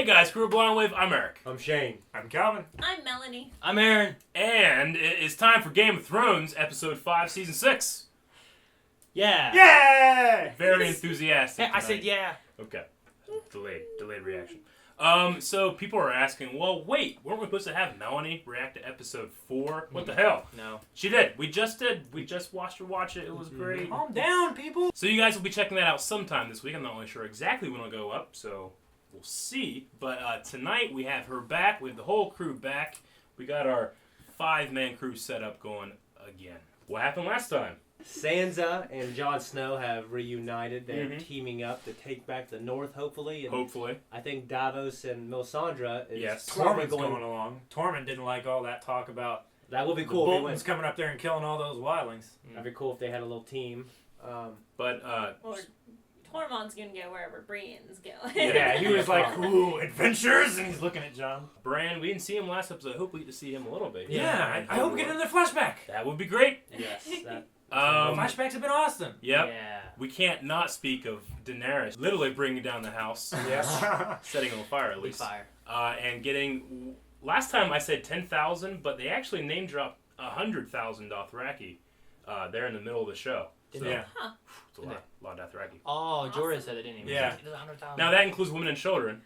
guys, Crew of Blind Wave, I'm Eric. I'm Shane. I'm Calvin. I'm Melanie. I'm Aaron. And it is time for Game of Thrones, Episode 5, Season 6. Yeah. Yay! Very enthusiastic I said tonight. yeah. Okay. Delayed reaction. So people are asking, well, wait, weren't we supposed to have Melanie react to Episode 4? What the hell? No. She did. We just watched her watch it. It was great. Calm down, people. So you guys will be checking that out sometime this week. I'm not really sure exactly when it'll go up, so we'll see. But tonight we have her back. We have the whole crew back. We got our 5-man crew set up going again. What happened last time? Sansa and Jon Snow have reunited. They're teaming up to take back the North, hopefully. And Hopefully. I think Davos and Melisandre is Yes. probably Tormund's going along. Tormund didn't like all that talk about That would be the cool if they Boltons went. coming up there and killing all those wildlings. That'd be cool if they had a little team. But, Or Tormund's gonna go wherever Brienne's going. Yeah, he was like, ooh, adventures, and he's looking at John. Bran, we didn't see him last episode. I hope we get to see him a little bit. Yeah, I hope we get another flashback. That would be great. Yes. That, Flashbacks have been awesome. Yep. Yeah. We can't not speak of Daenerys literally bringing down the house. Yes. Setting it on fire, at least. Fire. And getting... Last time I said 10,000, but they actually name-dropped 100,000 Dothraki there in the middle of the show. So, Yeah. Huh. it's a lot of Dothraki. Oh, Jorah said it, didn't he? Yeah. It was 100,000. Now, that includes women and children,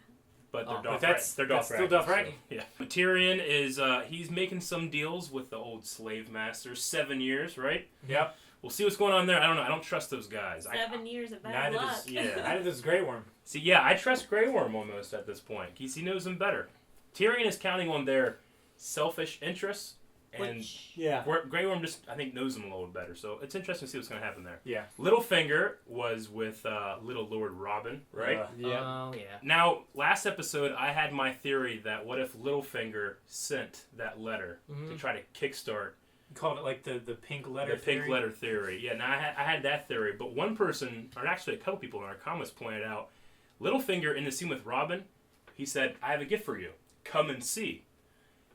but they're Oh, Dothraki. but that's they're still Dothraki. Dothraki. So, yeah. But Tyrion is... he's making some deals with the old slave masters. 7 years, right? Yep. We'll see what's going on there. I don't know. I don't trust those guys. 7 years of bad Neither luck. does Yeah. Neither does Grey Worm. See, yeah, I trust Grey Worm almost at this point. He knows them better. Tyrion is counting on their selfish interests, and yeah. Grey Worm just, I think, knows them a little bit better. So it's interesting to see what's going to happen there. Yeah. Littlefinger was with Little Lord Robin, right? Yeah. Oh, yeah. Now, last episode, I had my theory that what if Littlefinger sent that letter to try to kickstart You called it like the pink letter the pink theory? letter theory. Yeah, now I had that theory, but one person, or actually a couple people in our comments pointed out, Littlefinger in the scene with Robin, he said, I have a gift for you. Come and see.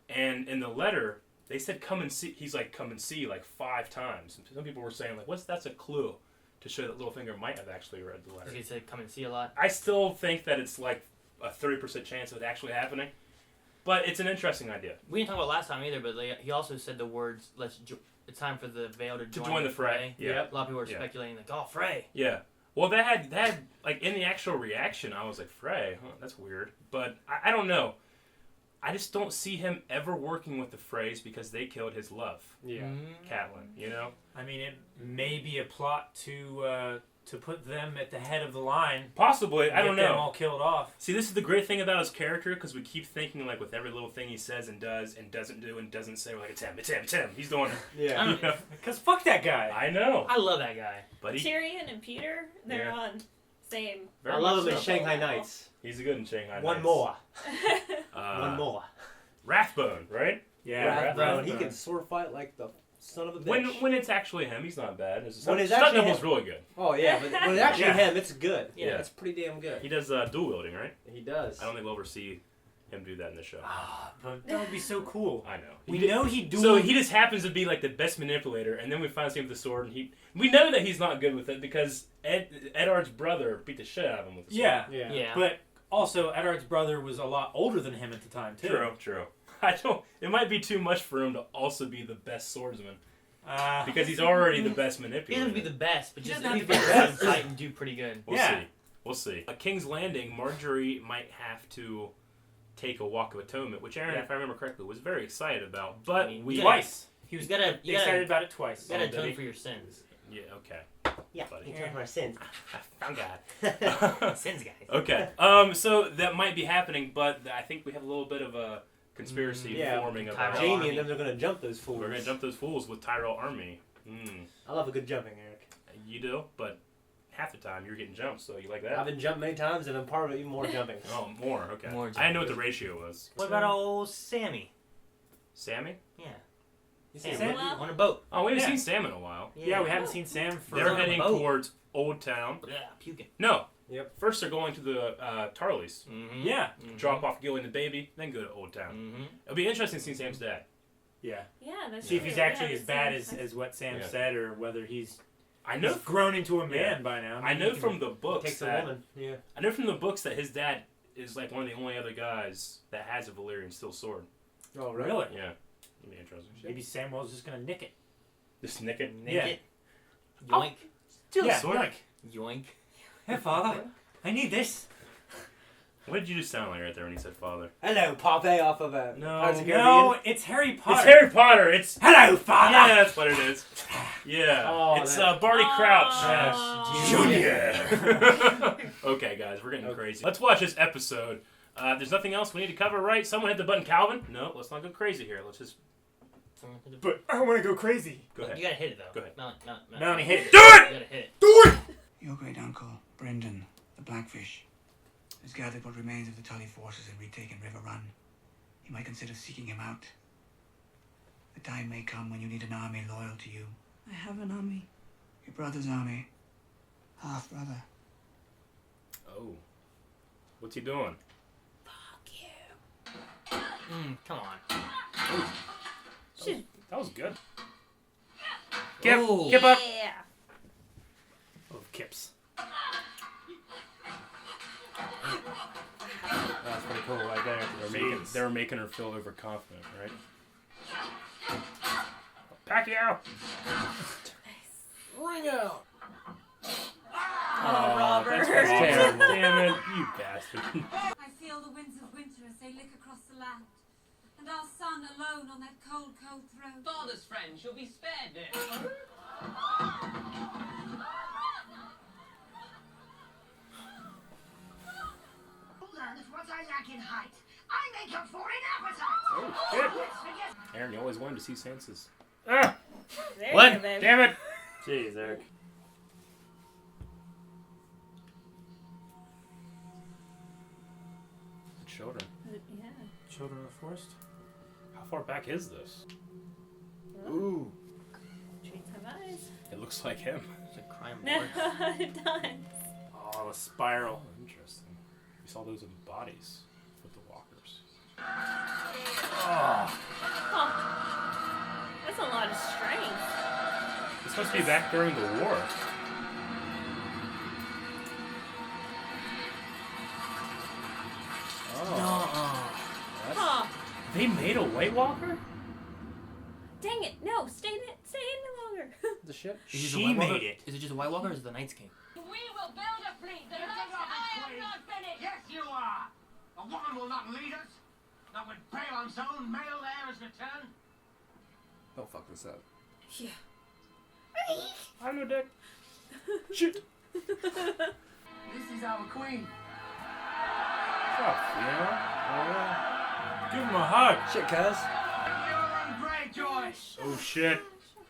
And in the letter, they said come and see. He's like, come and see, like 5 times. And some people were saying, like, that's a clue to show that Littlefinger might have actually read the letter. He said come and see a lot. I still think that it's like a 30% chance of it actually happening. But it's an interesting idea. We didn't talk about it last time either, but he also said the words, it's time for the Vale to join the fray. Yeah. A lot of people were speculating, like, oh, Frey. Yeah. Well, that had like, in the actual reaction, I was like, Frey? Huh, that's weird. But I don't know. I just don't see him ever working with the Freys because they killed his love, Yeah. Catelyn, you know? I mean, it may be a plot to put them at the head of the line. Possibly. I don't Get them know. all killed off. See, this is the great thing about his character because we keep thinking, like, with every little thing he says and does and doesn't do and doesn't say, we're like, it's him. He's doing it. Yeah. You know? Because fuck that guy. I know. I love that guy. But Tyrion and Peter, they're on same. very I love much him in so. Shanghai Nights. He's good in Shanghai One Nights. more. Uh, One more. Rathbone, right? Yeah. Rathbone. He can sword fight like the son of a bitch. When it's actually him, he's not bad. When it's Stunt actually double's him. really good. Oh, yeah. But when it's actually Yeah. him, it's good. Yeah. It's pretty damn good. He does dual wielding, right? He does. I don't think we'll ever see him do that in the show. But that would be so cool. I know. We know he dueled. So he just happens to be like the best manipulator, and then we finally see him with the sword, and we know that he's not good with it because Eddard's brother beat the shit out of him with the sword. Yeah. Yeah. Yeah. But also, Eddard's brother was a lot older than him at the time, too. True. It might be too much for him to also be the best swordsman because he's already the best He manipulator. doesn't be the best, but He just doesn't if have he to be can the best. fight and do pretty good. We'll see. At King's Landing, Marjorie might have to take a walk of atonement, which Aaron, if I remember correctly, was very excited about. But I mean, we Twice. He was You gotta excited about it twice. You gotta Oh, did atone he? for your sins. Yeah. Okay. Yeah. Buddy. He took my sins. Found God. Sins, guys. Okay. So that might be happening, but I think we have a little bit of a conspiracy Yeah. forming Tyrell about. Jamie and them are going to jump those fools. We're gonna jump those fools with Tyrell Army. I love a good jumping, Eric. You do, but half the time you're getting jumped, so you like that? I've been jumped many times, and I'm part of it even more jumping. Oh, more. Okay. More I didn't know what the ratio was. What about old Sammy? Sammy? Yeah. You Sam, Sam? on a boat. Oh, we haven't Yeah. seen Sam in a while. Yeah, we haven't seen Sam for... They're on a heading boat. towards Old Town. Yeah, puking. No. Yep. First, they're going to the Tarleys. Mm-hmm. Yeah. Drop off Gilly and the baby, then go to Old Town. Mm-hmm. It'll be interesting seeing Sam's dad. Yeah. Yeah, that's See if true. he's We actually haven't as bad seen- as what Sam Yeah. said, or whether he's I know. grown into a man Yeah. by now. I know from the books Takes a that woman. Yeah. I know from the books that his dad is like one of the only other guys that has a Valyrian steel sword. Oh, Really? Yeah. That'd be interesting. Maybe Samuel's just gonna nick it. Just nick it. Nick Yeah. it. Yoink. Steal Yeah, the sword. like, Yoink. hey, father, I need this. What did you just sound like right there when you said father? Hello, Poppy off of a No, Pirates of the No, Caribbean. it's Harry Potter. It's Harry Potter. It's Hello, father. yeah, that's what it is. Yeah, Oh, it's that- Barty Crouch. Oh. Junior. Okay, guys, we're getting crazy. Let's watch this episode. There's nothing else we need to cover, right? Someone hit the button, Calvin. No, let's not go crazy here. Let's just But I want to go crazy. go ahead. You gotta hit it though. Go ahead. Melanie, hit it. Do it. You gotta hit it. Do it. Your great uncle, Brendan, the Blackfish, has gathered what remains of the Tully forces and retaken River Run. You might consider seeking him out. The time may come when you need an army loyal to you. I have an army. Your brother's army. Half-brother. Oh, what's he doing? Come on. Shoot. That was good. Ooh. Kip up. Yeah. Oh, Kips. That's pretty cool right there. They were making her feel overconfident, right? Pacquiao. Ring out. Oh, Robert. That's terrible. Damn it, you bastard. I feel the winds of winter as they lick across the land, and our son alone on that cold, cold throne. Father's friend shall be spared this. Learn as much as I can hide. I make up for in appetite. Oh shit. Aaron, you always wanted to see Sansa's. Ah! There What? you go, baby. Damn it! Jeez, Eric. Children. Yeah. Children of the Forest. How far back is this? Ooh. Treats have eyes. It looks like him. It's a crime No, board. it does. Oh, a spiral. Oh, interesting. We saw those in bodies with the walkers. Oh. Huh. That's a lot of strength. It's supposed to be back during the war. Oh. That's- Huh. They made a White Walker? Dang it. No, stay any longer. The ship? Is it just a She White Walker? made it. Is it just a White Walker or is it the Night's King? We will build a fleet that I am not finished. Yes, you are. A woman will not lead us. Not when Balon's own male heir is returned. Don't fuck this up. Yeah. I'm no dick. Shit. This is our queen. Fuck, you know? Give him a hug. Shit, cuz. Euron Greyjoy. Oh shit.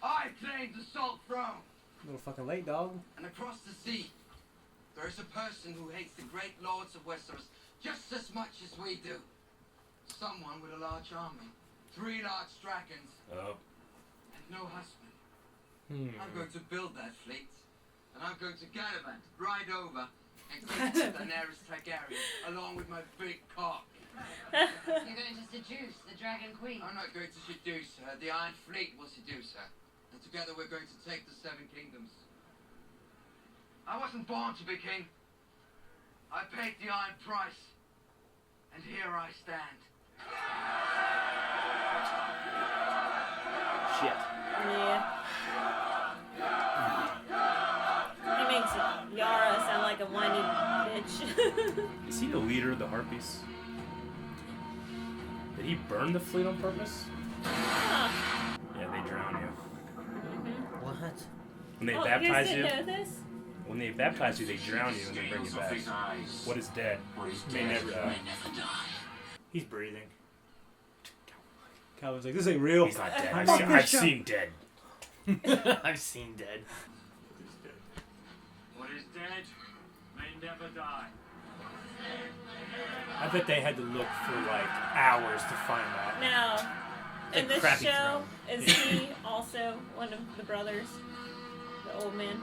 I claim the Salt Throne. A little fucking late, dog. And across the sea, there is a person who hates the great lords of Westeros just as much as we do. Someone with a large army, 3 large dragons, Oh. and no husband. Hmm. I'm going to build that fleet, and I'm going to gallivant right over and kill Daenerys Targaryen along with my big cock. You're going to seduce the Dragon Queen. I'm not going to seduce her. The Iron Fleet will seduce her. And together we're going to take the 7 kingdoms. I wasn't born to be king. I paid the iron price. And here I stand. Shit. Yeah. He makes Yara sound like a whiny bitch. Is he the leader of the Harpies? Did he burn the fleet on purpose? Huh. Yeah, they drown you. What? When they Oh, baptize you you, guys didn't know this? when they baptize you, they drown you and then bring you back. What is dead may never die. He's breathing. Calvin's like, this ain't real. He's not dead. I'm I've not seen dead. I've seen dead. What is dead may never die. I bet they had to look for like hours to find that. Now, in A this crappy show, throne. is he also one of the brothers? The old man?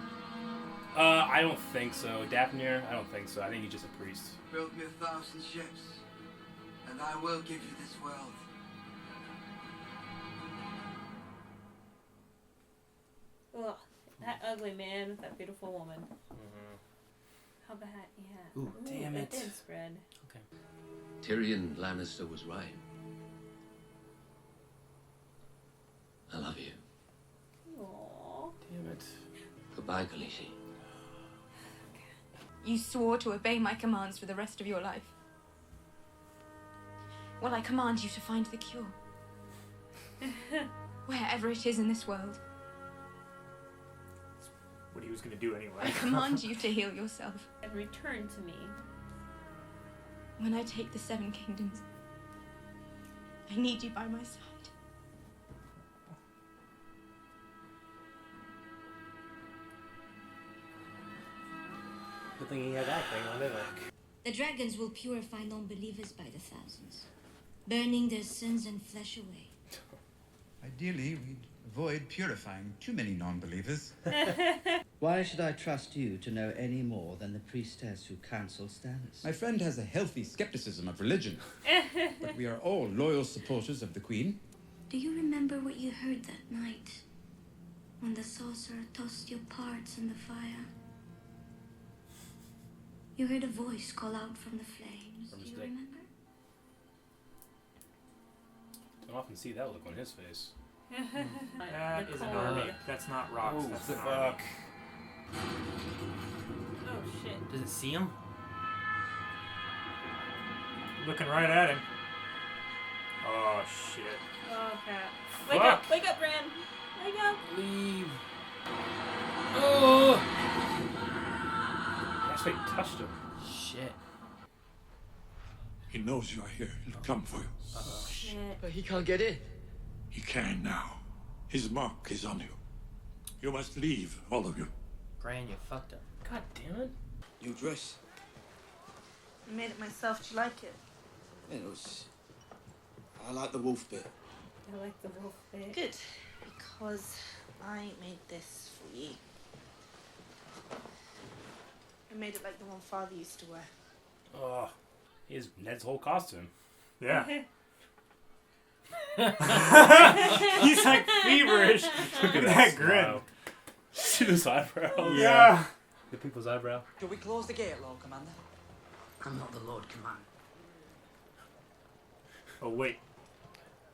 I don't think so. Daphne, I don't think so. I think he's just a priest. Build me 1,000 ships, and I will give you this world. Ugh, that ugly man with that beautiful woman. How bad? Yeah. Ooh, damn it. It did spread. Tyrion Lannister was right. I love you. Aww. Damn it. Goodbye, Khaleesi. You swore to obey my commands for the rest of your life. Well, I command you to find the cure. Wherever it is in this world. What he was gonna do anyway. I command you to heal yourself. And return to me. When I take the Seven Kingdoms, I need you by my side. Good thing he had that thing on, didn't it? The dragons will purify non-believers by the thousands, burning their sins and flesh away. Ideally, we'd avoid purifying too many non-believers. Why should I trust you to know any more than the priestess who counsels Stannis? My friend has a healthy skepticism of religion, but we are all loyal supporters of the Queen. Do you remember what you heard that night when the sorcerer tossed your parts in the fire? You heard a voice call out from the flames. Do you remember? Don't often see that look on his face. That is an army. That's not rocks. Oh, that's an fuck. army. Oh shit. Does it see him? Looking right at him. Oh shit. Oh crap. Wake Fuck. up! Wake up, Bran! Wake up! Leave. Oh! That's why he touched him. Shit. He knows you are here. He'll come for you. Oh shit. But he can't get in. He can now. His mark is on you. You must leave, all of you. Gran, you fucked up. God damn it. New dress. I made it myself. Do you like it? It was... I like the wolf bit. I like the wolf bit. Good. Because I made this for you. I made it like the one Father used to wear. Oh. He has Ned's whole costume. Yeah. He's like feverish. Look at that grin. See those eyebrows? Yeah. The people's eyebrow. Shall we close the gate, Lord Commander? I'm not the Lord Command. Oh wait.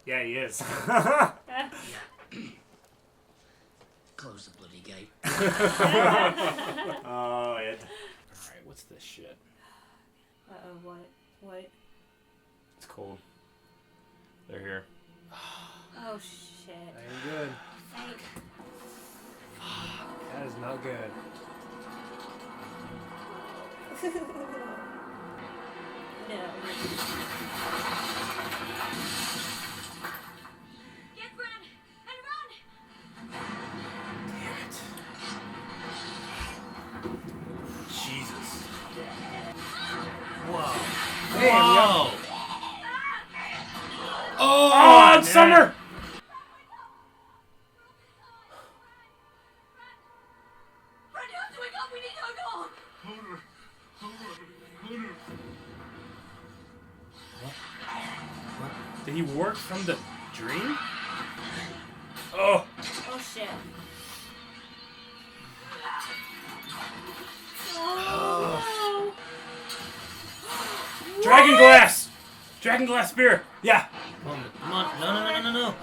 Yeah, he is. Close the bloody gate. Oh, it. Alright, what's this shit? Uh-oh, what? What? It's cold. They're here. Oh shit. That ain't good. Thank. That is not good. No. Get Bran and run! Damn it. Jesus. Whoa. Damn, Whoa. Oh, it's Summer! Bran, you have to wake up! We need to go! Did he work from the dream? Oh! Oh shit. Oh. Dragon glass! Dragon glass spear! Yeah! Come on. No.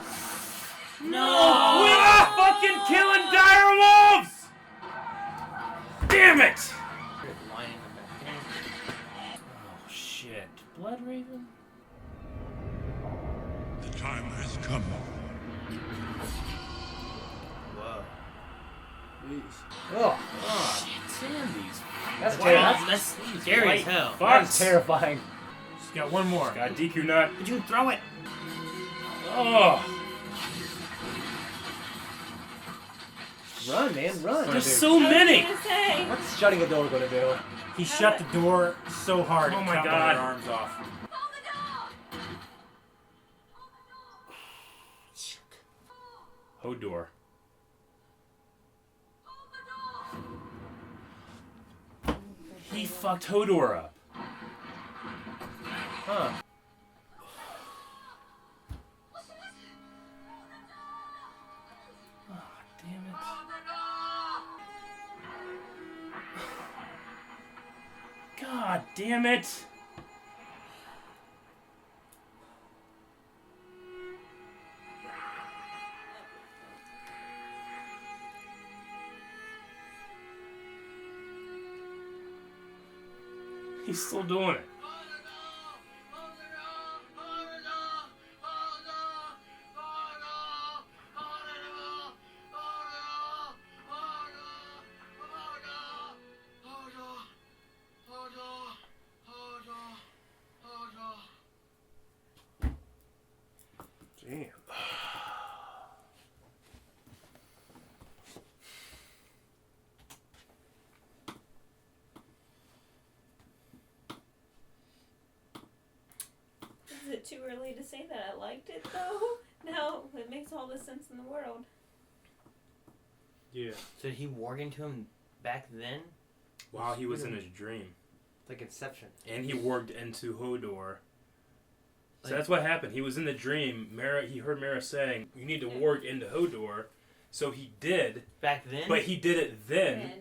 No! We are fucking killing dire wolves! Damn it! Lining them back in. Oh shit. Blood Raven? The time has come. Whoa. Oh, Oh, Sandy's. that's wow. terrifying. That's scary as hell. That's terrifying. Just got one more. Got a DQ nut. Did you throw it? Oh! Run, man, run. There's dude. so many! I was gonna say. What's shutting a door gonna do? He shut the door so hard Oh it my cut God. their arms off. Hodor. He fucked Hodor up. Huh. Oh, damn it. Damn it! He's still doing it. Damn. Is it too early to say that I liked it though? No, it makes all the sense in the world. Yeah. So did he warg into him back then? While he was in his dream. Like Inception. And he warged into Hodor. So that's what happened. He was in the dream. He heard Mara saying, "You need to warg into Hodor." So he did. Back then? But he did it then.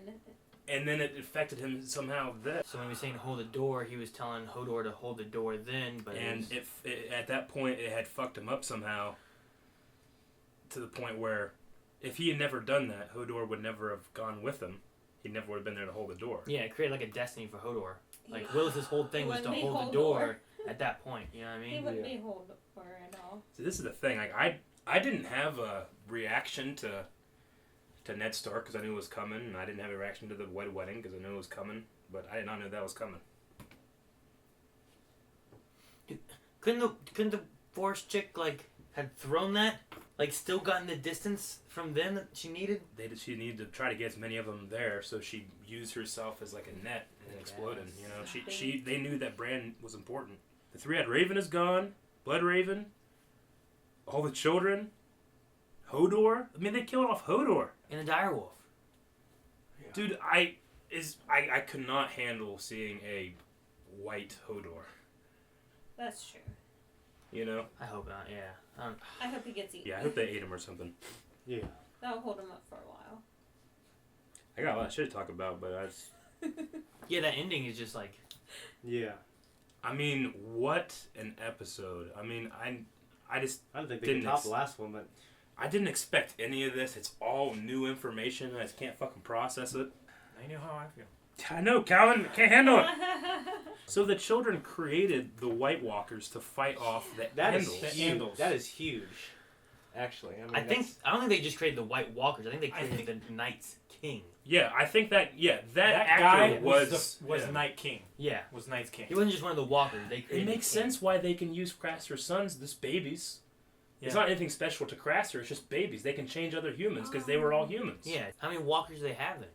And then it affected him somehow then. So when he was saying hold the door, he was telling Hodor to hold the door then. But And at that point, it had fucked him up somehow. To the point where, if he had never done that, Hodor would never have gone with him. He never would have been there to hold the door. yeah, it created like a destiny for Hodor. Like Willis's whole thing was to wouldn't be hold the Hodor. door at that point. You know what I mean? He wouldn't be hold for at all. So this is the thing. Like I didn't have a reaction to Ned Stark because I knew it was coming, and I didn't have a reaction to the White Wedding because I knew it was coming. But I did not know that was coming. Couldn't the Force chick like had thrown that? Like still gotten the distance from them that she needed? She needed to try to get as many of them there, so she used herself as like a net and exploded. You know, they knew that Bran was important. The three-eyed Raven is gone. Blood Raven. All the children. Hodor. I mean, they killed off Hodor. And the direwolf. Yeah. Dude, I could not handle seeing a white Hodor. That's true. You know? I hope not. Yeah. I hope he gets eaten. Yeah, I hope they ate him or something. Yeah. That'll hold him up for a while. I got a lot of shit to talk about, but I just... Yeah, that ending is just like... Yeah. I mean, what an episode. I mean, I just I don't think they can top the last one, but... I didn't expect any of this. It's all new information. I just can't fucking process it. I know how I feel. I know, Calvin. Can't handle it. So the children created the White Walkers to fight off the Andals. That is huge. Actually, I mean, I don't think they just created the White Walkers. I think they created the Night's King. Yeah, I think that. Yeah, that guy actor was yeah. Night King. Yeah, was Night's King. He wasn't just one of the Walkers. They created. It makes sense why they can use Craster's sons as babies. Yeah. It's not anything special to Craster. It's just babies. They can change other humans because they were all humans. Yeah. How many Walkers do they have then?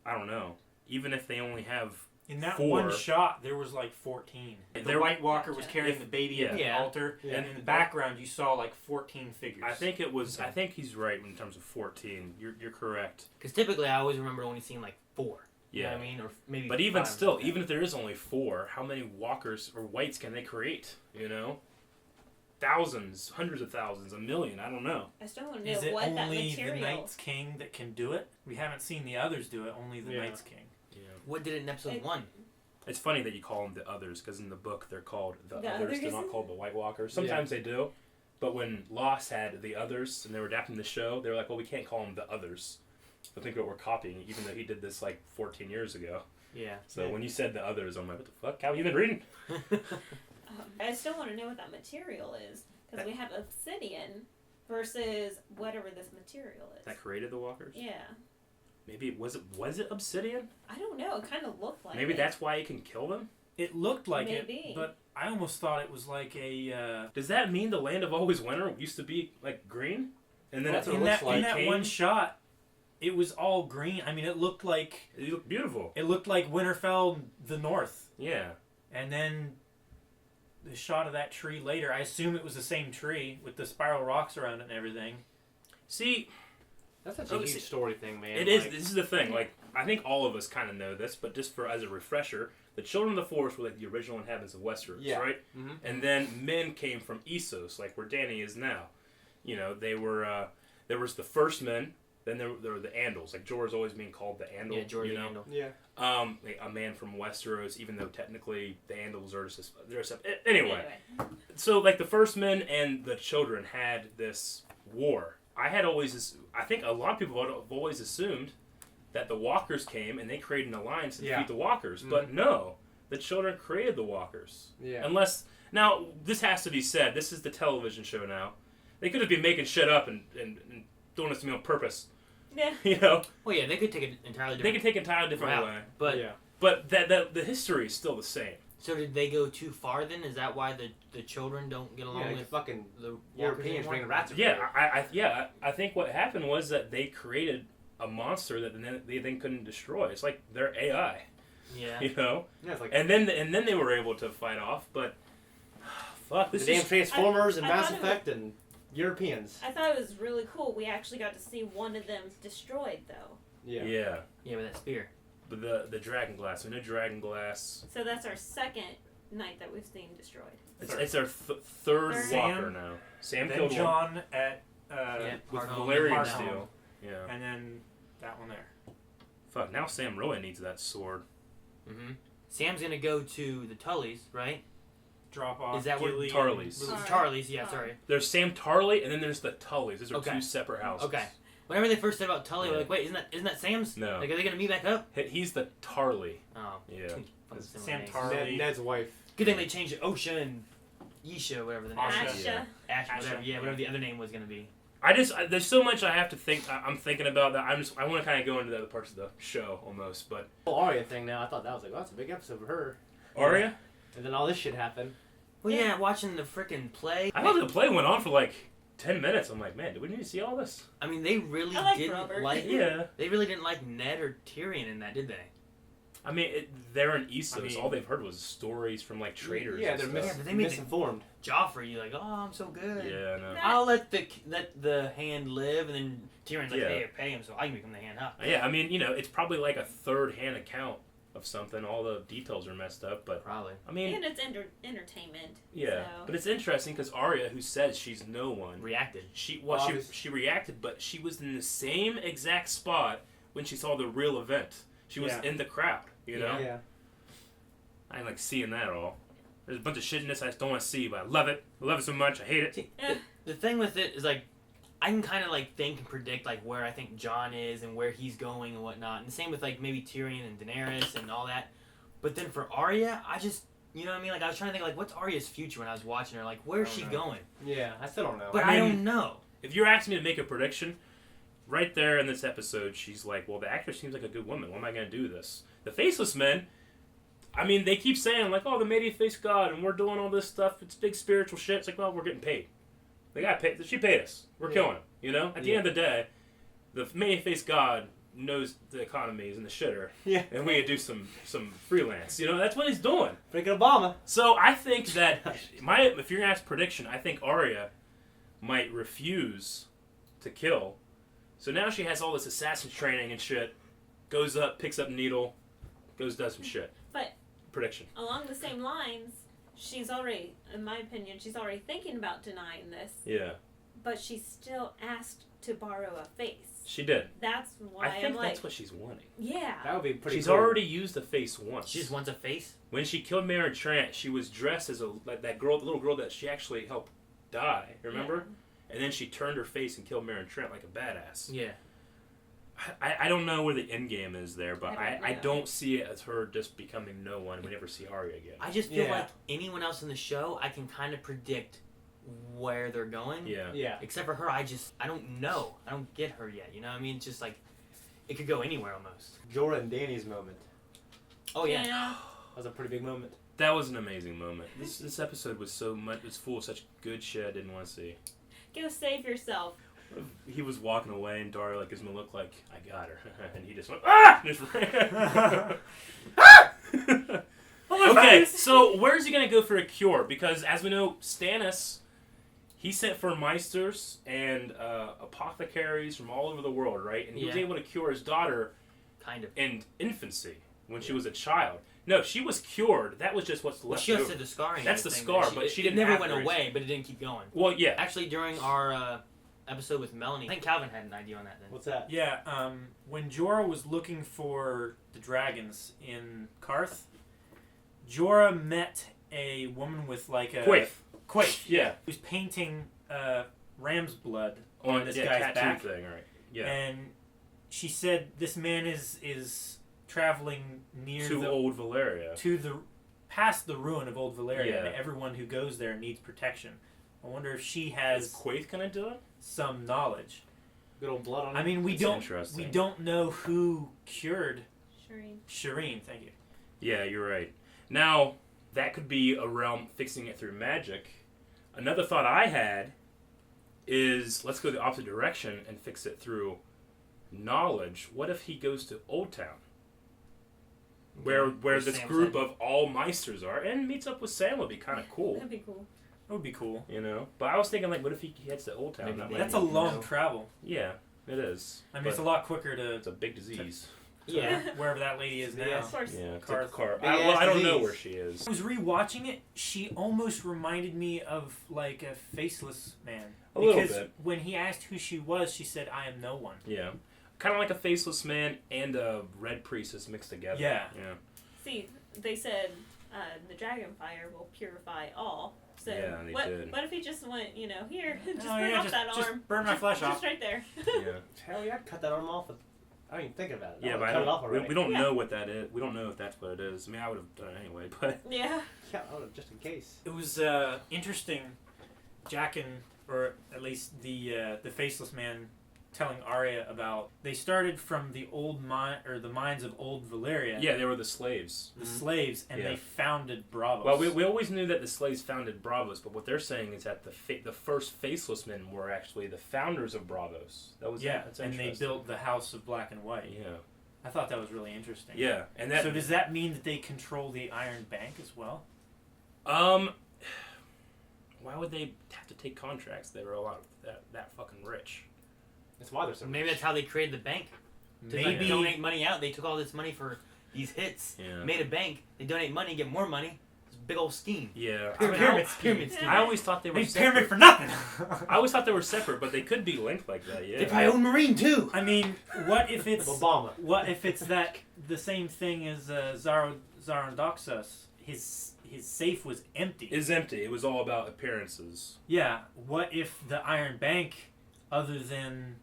I don't know. Even if they only have in that 4, one shot, there was like 14. The White Walker was carrying the baby at the altar, and in the background you saw like 14 figures. I think it was. I think he's right in terms of 14. You're correct. Because typically I always remember only seeing like 4. Yeah. You know what I mean? Or maybe. But even 5 still, even if there is only 4, how many Walkers or Whites can they create? You know. Thousands, hundreds of thousands, a million. I don't know. I still want to know what that material. Is it only the Night's King that can do it? We haven't seen the others do it. Only the Night's King. Yeah. What did it in episode 1? It's funny that you call them the others because in the book they're called the others. Others. They're not called the White Walkers. Sometimes they do, but when Lost had the others and they were adapting the show, they were like, "Well, we can't call them the others." I think what we're copying, even though he did this like 14 years ago. Yeah. So when you said the others, I'm like, "What the fuck? How have you been reading?" I still want to know what that material is. Because we have obsidian versus whatever this material is. That created the Walkers? Yeah. Maybe was it obsidian? I don't know. It kind of looked like Maybe it. that's why it can kill them? It looked like Maybe. it, but I almost thought it was like a... Does that mean the Land of Always Winter used to be like green? And then that's what it looks like. In that one shot, it was all green. I mean, it looked like... It looked beautiful. It looked like Winterfell, the north. Yeah. And then... the shot of that tree later, I assume it was the same tree with the spiral rocks around it and everything. See, that's such a huge story thing, man. It is. This is the thing. Like, I think all of us kind of know this, but just for as a refresher, the Children of the Forest were like the original inhabitants of Westeros, right? Mm-hmm. And then men came from Essos, like where Dany is now. You know, they were. There was the first men, Then there were the Andals. Like Jorah's always being called the Andal. Yeah, Jorah the Andal. Yeah. A man from Westeros, even though technically the Andals are just anyway. So like the First Men and the children had this war. I think a lot of people have always assumed that the Walkers came and they created an alliance to defeat the Walkers, but no, the children created the Walkers. Yeah. Unless now this has to be said. This is the television show now. They could have been making shit up and doing this to me on purpose. Yeah. You know. Well, yeah, they could take it entirely different. They could take it entirely different way. But but the history is still the same. So did they go too far then? Is that why the children don't get along with fucking the Europeans bringing rats? I think what happened was that they created a monster that they then couldn't destroy. It's like their AI. Yeah. You know. Yeah, it's like, and then they were able to fight off, but fuck the damn Transformers and Mass Effect and Europeans. I thought it was really cool. We actually got to see one of them destroyed, though. Yeah, with that spear. But the dragon glass, we know dragon glass. So that's our second knight that we've seen destroyed. It's our third Walker now. Sam then killed John one. at with Valyrian steel. Yeah, and then that one there. Fuck! Now Sam really needs that sword. Mm-hmm. Sam's gonna go to the Tullys, right? Drop off. Is that what Tarleys? Tarleys, yeah, sorry. There's Sam Tarley, and then there's the Tullys. Those are two separate houses. Okay. Whenever they first said about Tully, we're like, wait, isn't that Sam's? No. Like, are they gonna meet back up? He's the Tarley. Oh. Yeah. Sam Tarley. Ned's wife. Good thing they changed it. Osha and Yisha, whatever the name is. Asha. Asha, whatever. Yeah, whatever the other name was gonna be. There's so much I have to think. I'm thinking about that. I want to kind of go into the other parts of the show almost, but the whole Arya thing now. I thought that was like, oh, that's a big episode for her. Arya. And then all this shit happened. Well, yeah, watching the frickin' play. I thought the play went on for like 10 minutes. I'm like, man, did we need to see all this? I mean, they really didn't like. Yeah. They really didn't like Ned or Tyrion in that, did they? I mean, they're in Essos. All they've heard was stories from like traders. Yeah, they're but they made misinformed. Joffrey, you're like, oh, I'm so good. Yeah, no. I'll let the hand live, and then Tyrion's like, hey, pay him so I can become the hand. Huh? Yeah, I mean, it's probably like a third-hand account of something. All the details are messed up, but probably. I mean, and it's entertainment. Yeah, so. But it's interesting because Arya, who says she's no one, reacted. She reacted, but she was in the same exact spot when she saw the real event. She was in the crowd. You know? Yeah. I ain't like seeing that all. There's a bunch of shit in this I just don't want to see, but I love it. I love it so much. I hate it. The thing with it is, like, I can kind of, like, think and predict, like, where I think Jon is and where he's going and whatnot. And the same with, like, maybe Tyrion and Daenerys and all that. But then for Arya, I just, you know what I mean? Like, I was trying to think, like, what's Arya's future when I was watching her? Like, where's she going? Yeah, I still don't know. But I don't know. If you're asking me to make a prediction, right there in this episode, she's like, well, the actress seems like a good woman. What am I going to do with this? The Faceless Men, I mean, they keep saying, like, oh, the Media-Faced God, and we're doing all this stuff. It's big spiritual shit. It's like, well, we're getting paid. They got paid. She paid us. We're killing it, you know? At the end of the day, the Media-Faced God knows the economy is in the shitter. Yeah. And we could do some freelance. You know, that's what he's doing. Freaking Obama. So I think that, if you're going to ask prediction, I think Arya might refuse to kill. So now she has all this assassin training and shit. Goes up, picks up needle, does some shit. But prediction. Along the same lines, she's already, in my opinion, she's already thinking about denying this. Yeah. But she's still asked to borrow a face. She did. That's why I think I'm like, that's what she's wanting. Yeah. That would be pretty. She's cool. already used a face once. She just wants a face. When she killed Mary Trant, she was dressed as that girl, the little girl that she actually helped die. Remember? Yeah. And then she turned her face and killed Mary Trant like a badass. Yeah. I don't know where the end game is there, but I don't see it as her just becoming no one. We never see Arya again. I just feel like anyone else in the show, I can kind of predict where they're going. Yeah. Yeah. Except for her, I don't know. I don't get her yet. You know what I mean? It's just like, it could go anywhere almost. Jorah and Dany's moment. Oh, yeah. That was a pretty big moment. That was an amazing moment. This episode was was full of such good shit I didn't want to see. Go save yourself. He was walking away and Daria gives him a look like, I got her. And he just went, ah! And just ran. Okay, so where's he going to go for a cure? Because as we know, Stannis, he sent for Meisters and apothecaries from all over the world, right? And he was able to cure his daughter in infancy when she was a child. No, she was cured. That was just what's left. She just said the scarring. That's the scar, but she didn't. It never went away, but it didn't keep going. Well, yeah. Actually, during our episode with Melanie. I think Calvin had an idea on that then. What's that? Yeah, when Jorah was looking for the dragons in Karth, Jorah met a woman with like a... Quaithe. Yeah. Who was painting ram's blood on this guy's back. Thing, right. Yeah. And she said this man is traveling near to Old Valeria. Past the ruin of Old Valeria, Yeah. and everyone who goes there needs protection. I wonder if she has... Is Quaithe gonna do it? Some knowledge. Good old blood on it. I mean, we don't know who cured Shireen, thank you. Yeah, you're right. Now, that could be a realm fixing it through magic. Another thought I had is, let's go the opposite direction and fix it through knowledge. What if he goes to Old Town? Where this group of all Meisters are, and meets up with Sam would be kind of cool. That'd be cool. That would be cool. You know? But I was thinking, like, what if he heads to Old Town? That's a long travel. Yeah, it is. I mean, it's a lot quicker to... It's a big disease. Wherever that lady is now. Of course. Yeah, it's Karth. a car. I don't know where she is. I was rewatching it. She almost reminded me of, like, a faceless man. A little because bit. when he asked who she was, she said, "I am no one." Yeah. Kind of like a faceless man and a red priestess mixed together. Yeah. Yeah. See, they said the dragon fire will purify all. So Yeah, they did. What if he just went, here, just Oh, burn yeah, off that just arm. burn my flesh off. Just right there. Yeah. Hell yeah, I'd cut that arm off. I didn't think about it. Yeah, but cut it off already. we don't know what that is. We don't know if that's what it is. I mean, I would have done it anyway, but... Yeah. Yeah, just in case. It was interesting, Jack or at least the faceless man telling Arya about... They started from the the mines of Old Valeria. Yeah, they were the slaves. The slaves, and they founded Bravos. Well, we always knew that the slaves founded Bravos, but what they're saying is that the first faceless men were actually the founders of Bravos. That's and they built the House of Black and White. Yeah. I thought that was really interesting. Yeah, and so does that mean that they control the Iron Bank as well? Why would they have to take contracts? They were a lot that fucking rich. That's why they're so Maybe rich. that's how they created the bank. To Maybe donate money out. They took all this money for these hits, made a bank. They donate money, get more money. It's a big old scheme. Yeah, pyramid scheme. I always thought they were separate. pyramid for nothing. I always thought they were separate, but they could be linked like that. Yeah, They probably own Marine too. I mean, what if it's Obama? What if it's that the same thing as Zarandoxus? His safe was empty. It's empty. It was all about appearances. Yeah. What if the Iron Bank, other than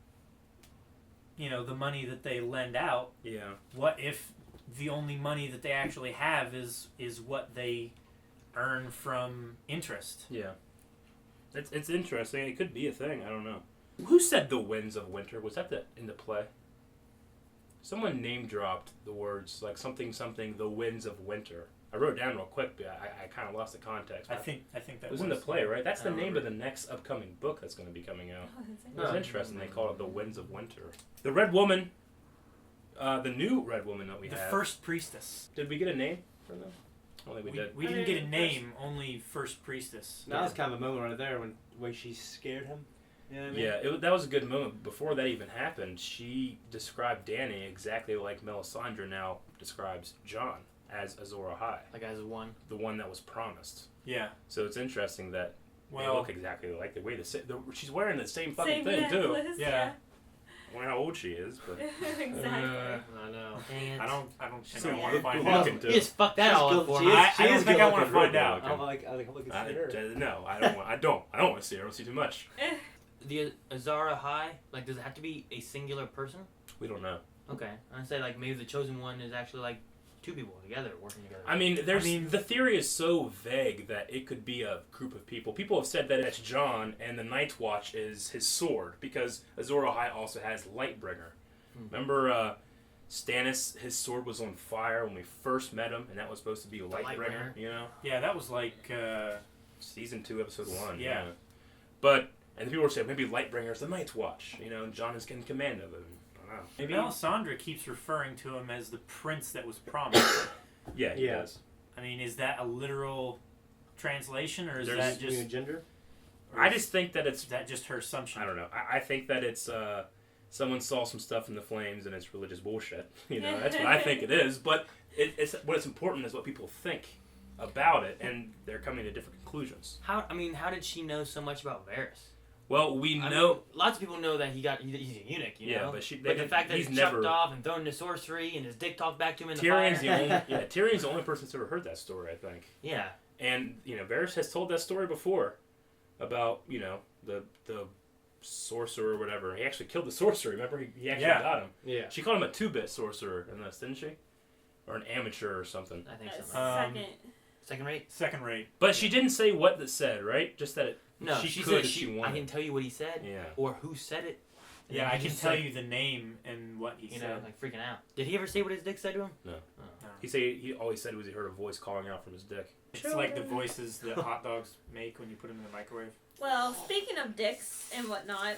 the money that they lend out? Yeah. What if the only money that they actually have is what they earn from interest? Yeah. It's interesting. It could be a thing. I don't know. Who said the winds of winter? Was that in the play? Someone name dropped the words like something the winds of winter. I wrote it down real quick, but I kind of lost the context. I think that was in the play, right? That's the name of the next upcoming book that's going to be coming out. It was interesting. They called it the Winds of Winter. The Red Woman, the new Red Woman that we have. The First Priestess. Did we get a name for them? I don't think we did. We didn't get a name. Only First Priestess. That was kind of a moment right there when she scared him. You know what I mean? Yeah, that was a good moment. Before that even happened, she described Dany exactly like Melisandre now describes Jon. As Azor Ahai. Like as one. The one that was promised. Yeah. So it's interesting that they look exactly like the way she's wearing the same fucking thing necklace, too. Yeah. I wonder how old she is, but exactly. I know. I don't think So I want to find well, out. You just fucked that all up for me. I don't think I want to find out. I'm like, I hope I can see her. No, I don't want. I don't want to see her. I don't see too much. The Azor Ahai, like, does it have to be a singular person? We don't know. Okay, I say like maybe the chosen one is actually like two people together working together. I mean, the theory is so vague that it could be a group of people. People have said that it's Jon and the Night's Watch is his sword because Azor Ahai also has Lightbringer. Remember Stannis, his sword was on fire when we first met him, and that was supposed to be Lightbringer, you know? Yeah, that was like Season 2, Episode 1. Yeah. But, and people were saying maybe Lightbringer's the Night's Watch, and Jon is in command of it. Maybe Melisandre keeps referring to him as the prince that was promised. Yeah, he does. I mean, is that a literal translation, or is that just gender? I just think that it's... Is that just her assumption? I don't know. I think that it's... someone saw some stuff in the flames and it's religious bullshit. That's what I think it is. But what's important is what people think about it, and they're coming to different conclusions. How did she know so much about Varys? Well, we I know. mean, lots of people know that he's a eunuch, you know. But the fact that he's he's never chopped off and thrown into sorcery and his dick talked back to him in the Tyrion's fire. Tyrion's the only person that's ever heard that story, I think. Yeah. And Varys has told that story before about the sorcerer or whatever. He actually killed the sorcerer. Remember, he actually got him. Yeah. She called him a 2-bit sorcerer in this, didn't she? Or an amateur or something. I think so. Second rate. Second rate. But she didn't say what that said, right? Just that she could said if she wanted. I can tell you what he said. Yeah. Or who said it. Yeah, I can tell you the name and what he said. Like freaking out. Did he ever say what his dick said to him? No. Oh. He all he said was he heard a voice calling out from his dick. It's like the voices that hot dogs make when you put them in the microwave. Well, speaking of dicks and whatnot,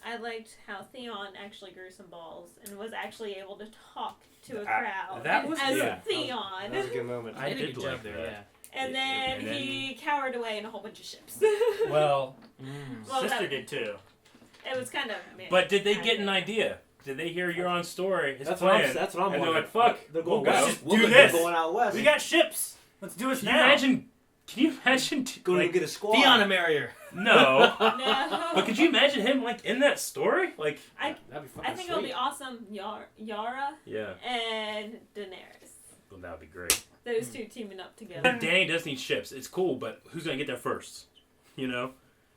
I liked how Theon actually grew some balls and was actually able to talk to a crowd that was as good. Theon. That was a good moment. I did like that. Yeah. And then he cowered away in a whole bunch of ships. Well, Well, sister that- did too. It was kind of. But did they get an idea? Did they hear Euron's story? His That's plan? what I'm And they're wondering. like, "Fuck, They're we'll going go. west. Do this. They're going out west. We got ships. Let's do it now. Can you imagine? Going to get a squad. Theon to marry her. No. No. But could you imagine him in that story? That'd be fucking I think sweet. it'll be awesome. Yara Yeah. and Daenerys. Well, that would be great. Those two teaming up together. Danny does need ships. It's cool, but who's gonna get there first?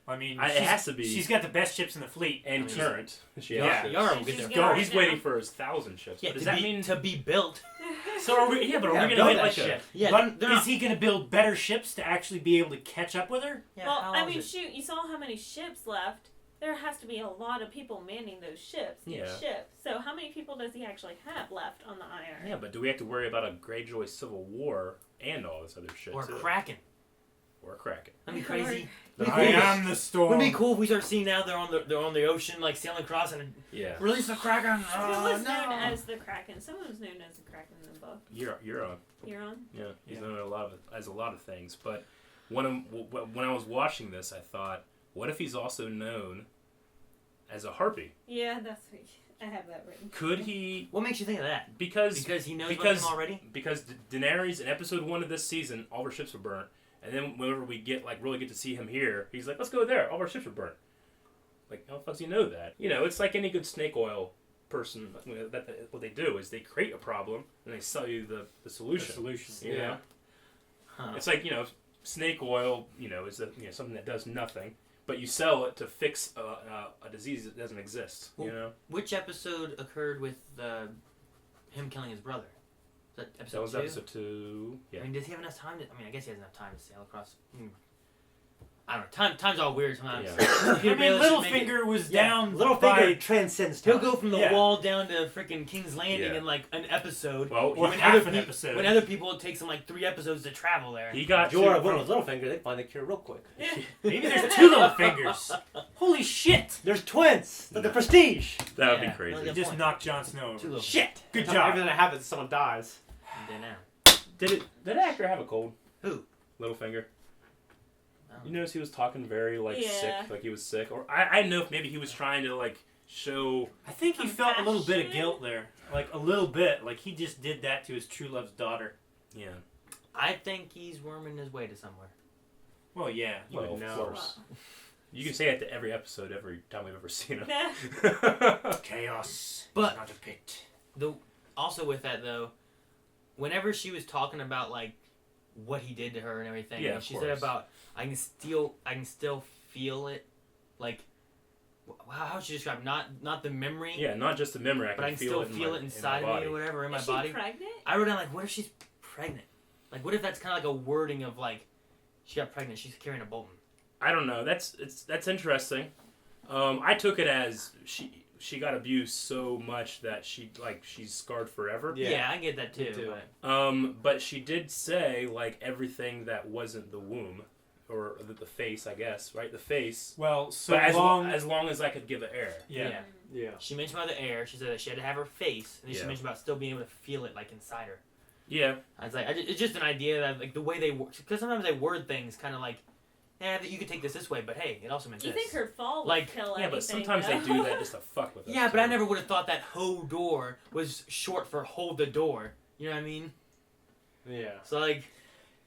I mean, it has to be. She's got the best ships in the fleet. And current. Yara will get there. gonna- He's waiting for his 1,000 ships. Yeah, But does to that be, mean to be built? So are we? Yeah, but are we Yeah, gonna build get that like shit. Yeah, But they're is not- he going to build better ships to actually be able to catch up with her? Yeah, Well, how I long mean, is it? shoot, you saw how many ships left. There has to be a lot of people manning those ships. Each Yeah. ship. So how many people does he actually have left on the Iron? Yeah, but do we have to worry about a Greyjoy civil war and all this other shit? Or too? Kraken. Or Kraken. That'd be crazy. I am the storm. Wouldn't it be cool if we start seeing now they're on the ocean like sailing across and Yeah. release the Kraken. Who was known as the Kraken? Someone was known as the Kraken in the book. You're on. Euron? Yeah, he's known as a lot of things. But when I was watching this, I thought, what if he's also known as a harpy? Yeah, I have that written. Could he? What makes you think of that? Because he knows about him already. Because Daenerys in episode 1 of this season, all her ships were burnt, and then whenever we really get to see him here, he's like, let's go there. All our ships are burnt. Like, how the fuck does he know that? It's like any good snake oil person. What they do is they create a problem and they sell you the solution. The solution. You know? Huh. It's like snake oil. Is something that does nothing, but you sell it to fix a disease that doesn't exist. Which episode occurred with him killing his brother? Is that episode That was 2? episode 2. Yeah. I mean, does he have enough time to? I mean, I guess he has enough time to sail across. I don't know. Time's all weird sometimes. Yeah. I mean, Littlefinger was down. Littlefinger transcends time. He'll go from the wall down to freaking King's Landing in like an episode. Well, or half an episode. When other people, it takes them like 3 episodes to travel there. He got Jorah went with Littlefinger. They find the cure real quick. Maybe there's 2 Littlefingers. Holy shit! There's twins. Like the Prestige. That would be Yeah. crazy. You just knocked Jon Snow over. 2 little Shit. Good Every job. time that happens, someone dies. And then now. Did the actor have a cold? Who? Littlefinger. Oh. You notice he was talking very Yeah. sick, like he was sick, or I know if maybe he was trying to show. I think he felt a little bit of guilt there. Like a little bit. Like he just did that to his true love's daughter. Yeah. I think he's worming his way to somewhere. Well, yeah. You Well, would of know. course. You can say that to every episode, every time we've ever seen him. Chaos. But- is not a pit. Also with that though, whenever she was talking about like what he did to her and everything, Yeah, and of she said course. about I can still feel it, like how would she describe it? Not the memory, Yeah, not just the memory. I but I can can still it in feel my, it inside in my of body. me or whatever in my Is she body. pregnant? I wrote down like, what if she's pregnant? Like, what if that's kind of like a wording of like she got pregnant, she's carrying a Bolton. I don't know. That's interesting. I took it as she got abused so much that she's scarred forever. Yeah, I get that too. too. But she did say everything that wasn't the womb, or the face, I guess, right? The face. Well, so But long. as long as I could give it air. Yeah. Yeah. She mentioned about the air. She said that she had to have her face, and then she Yeah. mentioned about still being able to feel it like inside her. Yeah. I was like, it's just an idea that like the way they work, because sometimes they word things kind of like, yeah, you could take this way, but hey, it also meant You this. think her fall would Like- kill Yeah, anything, but sometimes though? they do that just to fuck with us. Yeah, but I too. never would have thought that Hodor was short for hold the door. You know what I mean? Yeah. So like,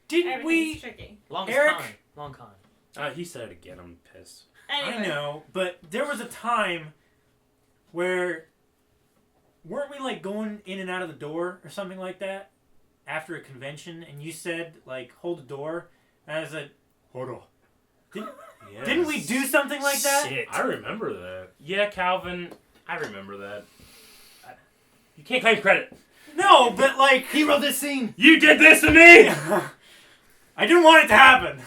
Didn't Everything's we? tricky. long Eric? con, long con. He said it again. I'm pissed. Anyway. I know, but there was a time where weren't we like going in and out of the door or something like that after a convention, and you said like hold the door, and I was like, hold on. Didn't we do something like that? Shit. I remember that. Yeah, Calvin, I remember that. You can't claim credit. No, but like he wrote this scene. You did this to me. I didn't want it to happen.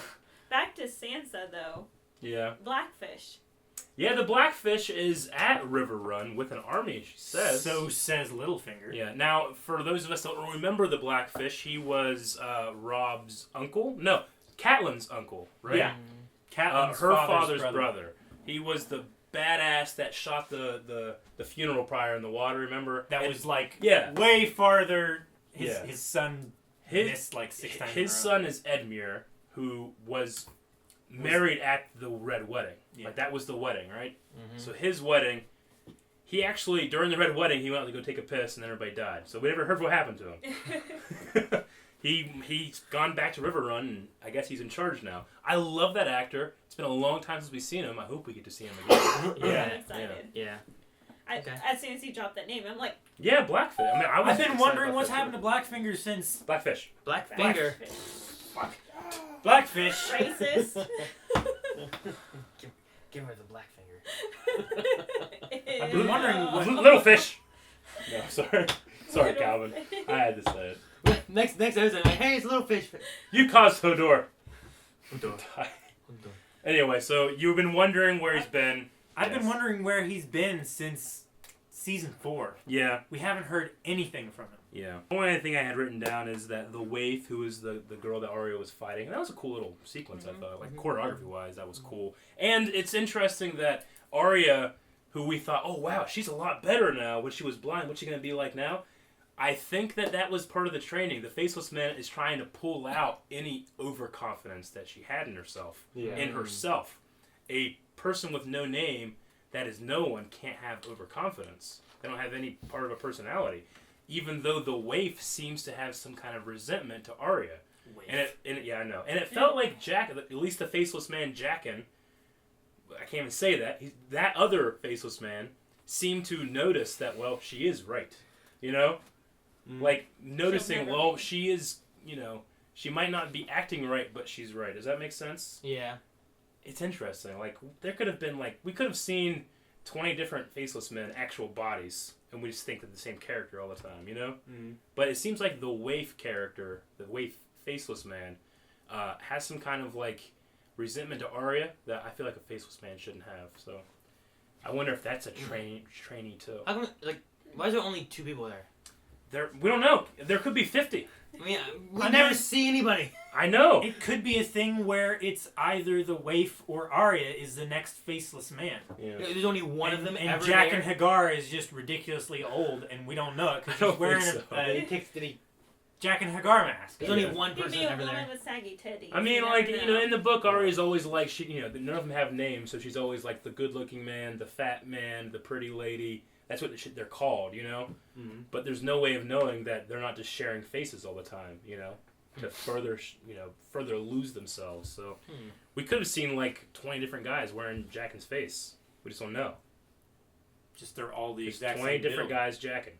Back to Sansa though. Yeah. Blackfish. Yeah, the Blackfish is at River Run with an army, she says. So says Littlefinger. Yeah, now, for those of us that don't remember the Blackfish, he was Rob's uncle? No, Catelyn's uncle, right? Yeah. Catelyn's her father's brother. He was the badass that shot the funeral pyre in the water, remember? That was like yeah. way farther. His Yeah. his son missed like 6 times. His son is Edmure, who was married at the Red Wedding. Yeah. Like, that was the wedding, right? Mm-hmm. So his wedding, he actually, during the Red Wedding, he went out to go take a piss and then everybody died. So we never heard what happened to him. He's gone back to River Run, and I guess he's in charge now. I love that actor. It's been a long time since we've seen him. I hope we get to see him again. I'm excited. Yeah. As soon as he dropped that name, I'm like... Yeah, Blackfish. I mean, I've been wondering what's happened to Blackfinger since... Blackfish. Blackfinger. Blackfish. Racist. Give her the Blackfinger. I've been wondering what... Little fish. No, sorry. Sorry, Calvin. I had to say it. Next episode, like, hey, it's Little Fish. You caused Hodor. Hodor. Anyway, so you've been wondering where he's been. I've been wondering where he's been since season 4. Yeah. We haven't heard anything from him. Yeah. The only thing I had written down is that the waif, who was the girl that Arya was fighting, and that was a cool little sequence, I thought. Like, choreography-wise, that was cool. And it's interesting that Arya, who we thought, oh, wow, she's a lot better now when she was blind. What's she going to be like now? I think that was part of the training. The Faceless Man is trying to pull out any overconfidence that she had in herself. Yeah. In herself. A person with no name, that is no one, can't have overconfidence. They don't have any part of a personality. Even though the waif seems to have some kind of resentment to Arya. Yeah, I know. And it felt like Jack, at least the Faceless Man, Jaqen, I can't even say that, that other Faceless Man seemed to notice that, well, she is right. You know? Like, noticing, well, she is, you know, she might not be acting right, but she's right. Does that make sense? Yeah. It's interesting. Like, there could have been, like, we could have seen 20 different Faceless Men, actual bodies, and we just think that the same character all the time, you know? Mm. But it seems like the waif character, the waif Faceless Man, has some kind of, like, resentment to Arya that I feel like a Faceless Man shouldn't have. So, I wonder if that's a trainee, too. How come, like, why is there only 2 people there? We don't know. There could be 50. I mean, we never see anybody. I know. It could be a thing where it's either the waif or Arya is the next Faceless Man. Yeah. There's only one of them and ever Jack there. and Hagar is just ridiculously old, and we don't know it because he's wearing a Jack and Hagar mask. There's only one person Maybe a ever woman there. with saggy titties. I mean, You like, never you know, know. in the book, Arya's always like, she, you know, none of them have names, so she's always like the good-looking man, the fat man, the pretty lady. That's what they're called, you know? Mm-hmm. But there's no way of knowing that they're not just sharing faces all the time, you know? To further, further lose themselves. So we could have seen like 20 different guys wearing Jaqen's face. We just don't know. Just they're all the There's exact 20 same different build. guys Jaqen.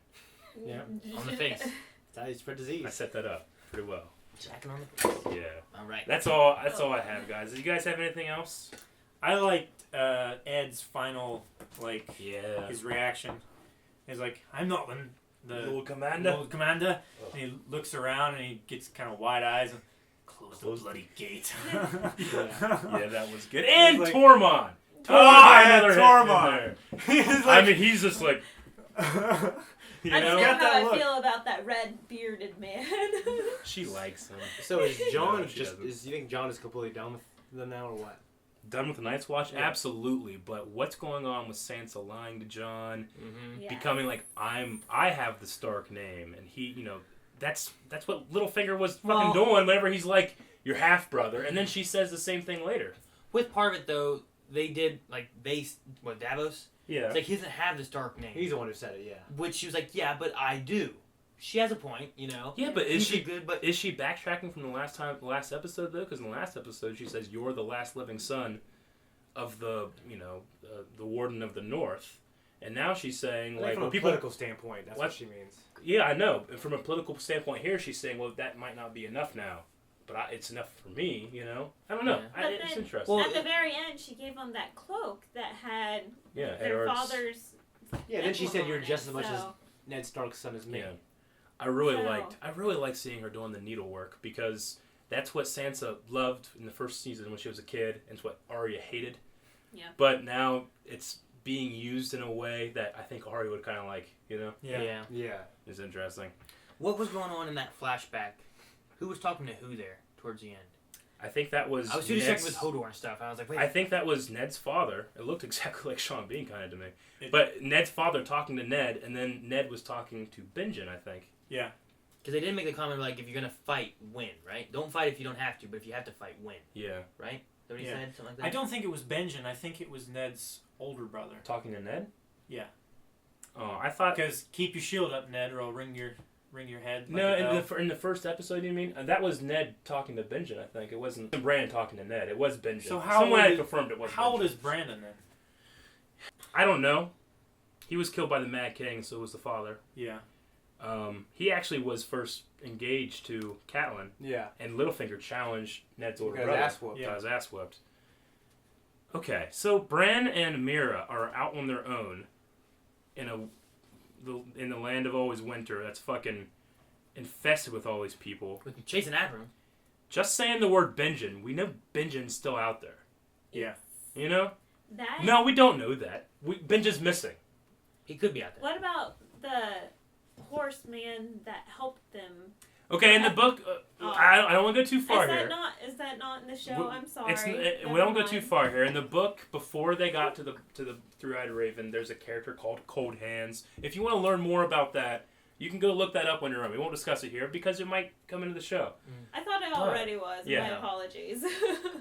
Yeah. On the face. That's how you spread disease. I set that up pretty well. Jaqen on the face. Yeah. All right. That's all I have, guys. Do you guys have anything else? I liked Ed's final, like, Yeah. his reaction. He's like, I'm not the Lord Commander. Lord Commander. And he looks around and he gets kind of wide eyes and close the bloody gate. Yeah, that was good. And like, Tormund. Tormund. Tormund. He's I mean, he's just like, I you don't know. know how I feel about that red bearded man. She likes him. So is John No, she doesn't. do you think John is completely done with them now or what? Done with the Night's Watch? Yeah. Absolutely. But what's going on with Sansa lying to John, Yes. becoming like I have the Stark name, and he, you know, that's what Littlefinger was fucking doing whenever he's like your half brother, and then she says the same thing later. With part of it though, they did like Davos. Yeah. It's like he doesn't have the Stark name. He's the one who said it, yeah. Which she was like, yeah, but I do. she has a point, you know. Yeah, but is she good? But is she backtracking from the last episode though? Because in the last episode she says you're the last living son of the the Warden of the North, and now she's saying like from a political standpoint, that's what she means. Yeah, I know. From a political standpoint here, she's saying, well, that might not be enough now, but it's enough for me. You know, I don't know. But It's then, interesting. at the very end, she gave him that cloak that had their Edward's father's. Yeah, then she said you're just as much as so- Ned Stark's son as me. Yeah. I really liked seeing her doing the needlework because that's what Sansa loved in the first season when she was a kid, and it's what Arya hated. Yeah. But now it's being used in a way that I think Arya would kind of like, you know? Yeah. It's interesting. What was going on in that flashback? Who was talking to who there towards the end? I think that was. I was too distracted with Hodor and stuff. I was like, wait. I think that was Ned's father. It looked exactly like Sean Bean kind of to me. But Ned's father talking to Ned, and then Ned was talking to Benjen, I think. Yeah. Because they didn't make the comment like, if you're going to fight, win, right? Don't fight if you don't have to, but if you have to fight, win. Yeah. Right? Is that what he said? Something like that? I don't think it was Benjen. I think it was Ned's older brother. Talking to Ned? Yeah. Oh, I thought... Because keep your shield up, Ned, or I'll ring your head. Like No, in the first episode, you mean? That was Ned talking to Benjen, I think. It wasn't Bran talking to Ned. It was Benjen. So how Someone old had is- confirmed it was How old Benjen. is Brandon then? I don't know. He was killed by the Mad King, so was the father. Yeah. He actually was first engaged to Catelyn. Yeah. And Littlefinger challenged Ned's older Got his brother. ass whooped. Got his ass whooped. Okay, so Bran and Mira are out on their own in the land of always winter. That's fucking infested with all these people. With chasing after him. Just saying the word Benjen, we know Benjen's still out there. Yeah. You know? That? No, we don't know that. Benjen's missing. He could be out there. What about the horseman that helped them? Okay, in the book, I don't want to go too far is that here. Is that not in the show? I'm sorry. We don't go too far here. In the book, before they got to the Three-Eyed Raven, there's a character called Cold Hands. If you want to learn more about that, you can go look that up on your own. We won't discuss it here because it might come into the show. I thought it already was. Yeah. My apologies.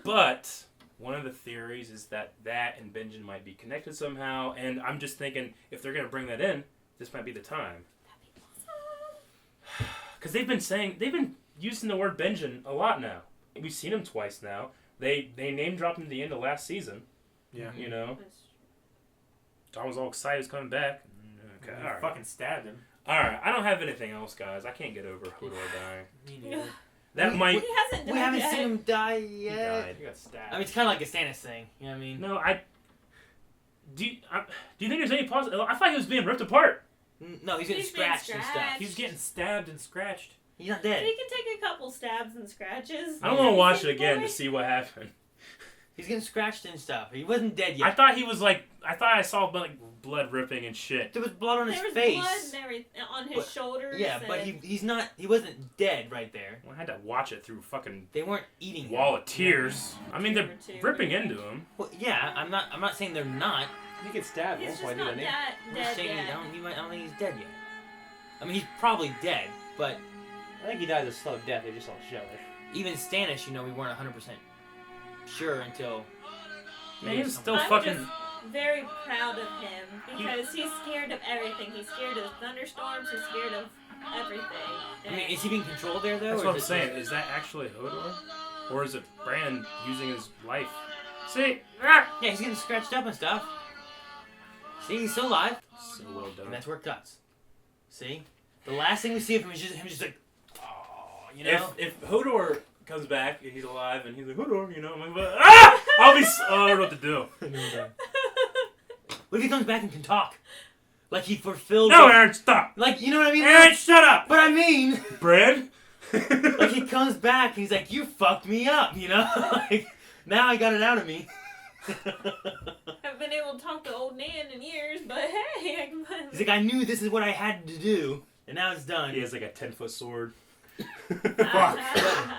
But one of the theories is that and Benjen might be connected somehow, and I'm just thinking if they're gonna bring that in, this might be the time. That'd be awesome. Because they've been using the word Benjen a lot now. We've seen him twice now. They name dropped him at the end of last season. Yeah. You know. John was all excited he's coming back. Okay. You All right. fucking stabbed him. All right. I don't have anything else, guys. I can't get over Hodor dying. Me neither. That might. He hasn't died We haven't yet. seen him die yet. He died. You got stabbed. I mean, it's kind of like a Stannis thing. You know what I mean? No, Do you think there's any possible? I thought he was being ripped apart. No, he's getting He's being scratched and stuff. scratched. He's getting stabbed and scratched. He's not dead. He can take a couple stabs and scratches. I don't want to watch it again to see what happened. He's getting scratched and stuff. He wasn't dead I yet. thought he was like. I thought I saw like blood ripping and shit. There was blood on his There was face. blood and everything on his shoulders. Yeah, but and... he's not. He wasn't dead right there. Well, I had to watch it through fucking. They weren't eating him. Wall of tears. I mean, they're Two. ripping into him. Well, yeah, I'm not saying they're not. He gets stabbed at He's one just point, not didn't he? I'm just dead saying yet. I don't think he's dead yet. I mean, he's probably dead, but I think he dies a slow death. They just don't show it. even Stannis, we weren't 100% sure until. Man, he's still I'm fucking. just very proud of him because he's scared of everything. He's scared of thunderstorms. He's scared of everything. I mean, is he being controlled there though? That's or what I'm is it saying. just- Is that actually Hodor, or is it Bran using his life? See, Yeah, he's getting scratched up and stuff. See, he's still alive. so well done. And that's where it cuts. See, the last thing we see of him is just him, just like, oh, If Hodor comes back and he's alive and he's like Hodor, I'm like, ah! I'll be. I don't know what to do. What if he comes back and can talk? Like he fulfilled. No, Aaron, stop. Like, you know what I mean? Aaron, shut up. But I mean, Bran. like he comes back and he's like, "You fucked me up," Like now I got it out of me. Haven't been able to talk to old Nan in years, but hey, I can finally. He's like, "I knew this is what I had to do, and now it's done." He has like a 10-foot sword. But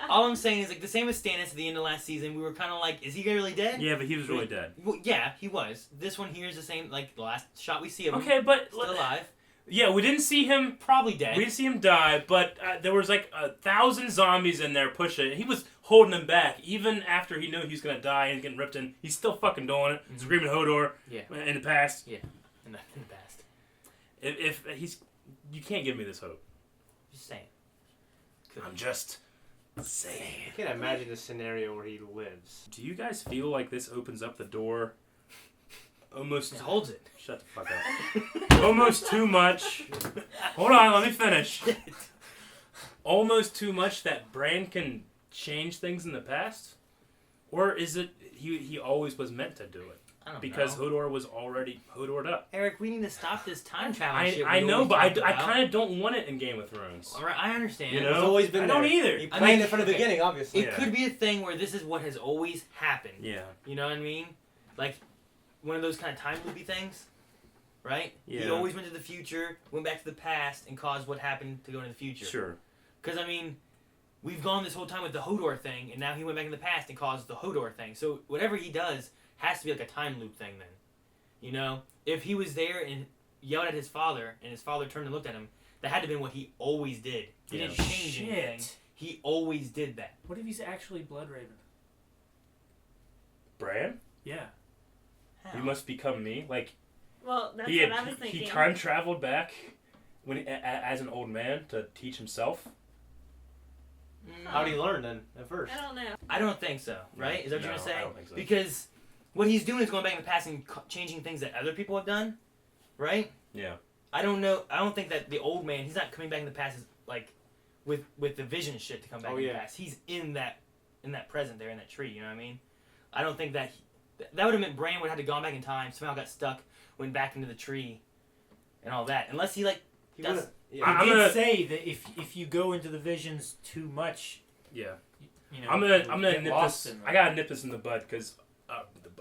all I'm saying is like the same with Stannis at the end of last season. We were kind of like, "Is he really dead?" Yeah, but he was really dead. Well, yeah, he was. This one here is the same. Like the last shot we see of him. Okay, but still alive. Yeah, we didn't see him. Probably dead. We didn't see him die, but there was like 1,000 zombies in there pushing. He was holding him back, even after he knew he was gonna die and getting ripped in. He's still fucking doing it, screaming Hodor. Yeah. In the past. Yeah. In the past. If he's, you can't give me this hope. Just saying. I'm just saying. I can't imagine a scenario where he lives. Do you guys feel like this opens up the door? Almost. It holds it. Shut the fuck up. Almost too much. Hold on, let me finish. Almost too much that Bran can change things in the past? Or is it he always was meant to do it? I don't because know. Hodor was already Hodored up. Eric, we need to stop this time travel shit. I know, but I kind of don't want it in Game of Thrones. All right, I understand. You know? It's always been I there. don't either. You planned it from the beginning, obviously. It could be a thing where this is what has always happened. Yeah. You know what I mean? Like, one of those kind of time loopy things, right? Yeah. He always went to the future, went back to the past, and caused what happened to go into the future. Sure. Because, I mean, we've gone this whole time with the Hodor thing, and now he went back in the past and caused the Hodor thing. So whatever he does has to be like a time loop thing then. You know? If he was there and yelled at his father, and his father turned and looked at him, that had to have been what he always did. He didn't change anything. He always did that. What if he's actually Bloodraven? Bran? Yeah. He must become me. Like, well, that's what I was thinking. He time traveled back when as an old man to teach himself. How did he learn then at first? I don't know. I don't think so, right? Is that what you're No, going to say? I don't think so. Because what he's doing is going back in the past and changing things that other people have done, right? Yeah. I don't know. I don't think that the old man, he's not coming back in the past as, like, with the vision shit to come back in the past. He's in that present there, in that tree, you know what I mean? I don't think that... that would have meant Bran would have had to gone back in time, somehow got stuck, went back into the tree, and all that. Unless he, like... He did say that if you go into the visions too much... Yeah. You know, I'm gonna get nip lost this. in them. I gotta nip this in the bud because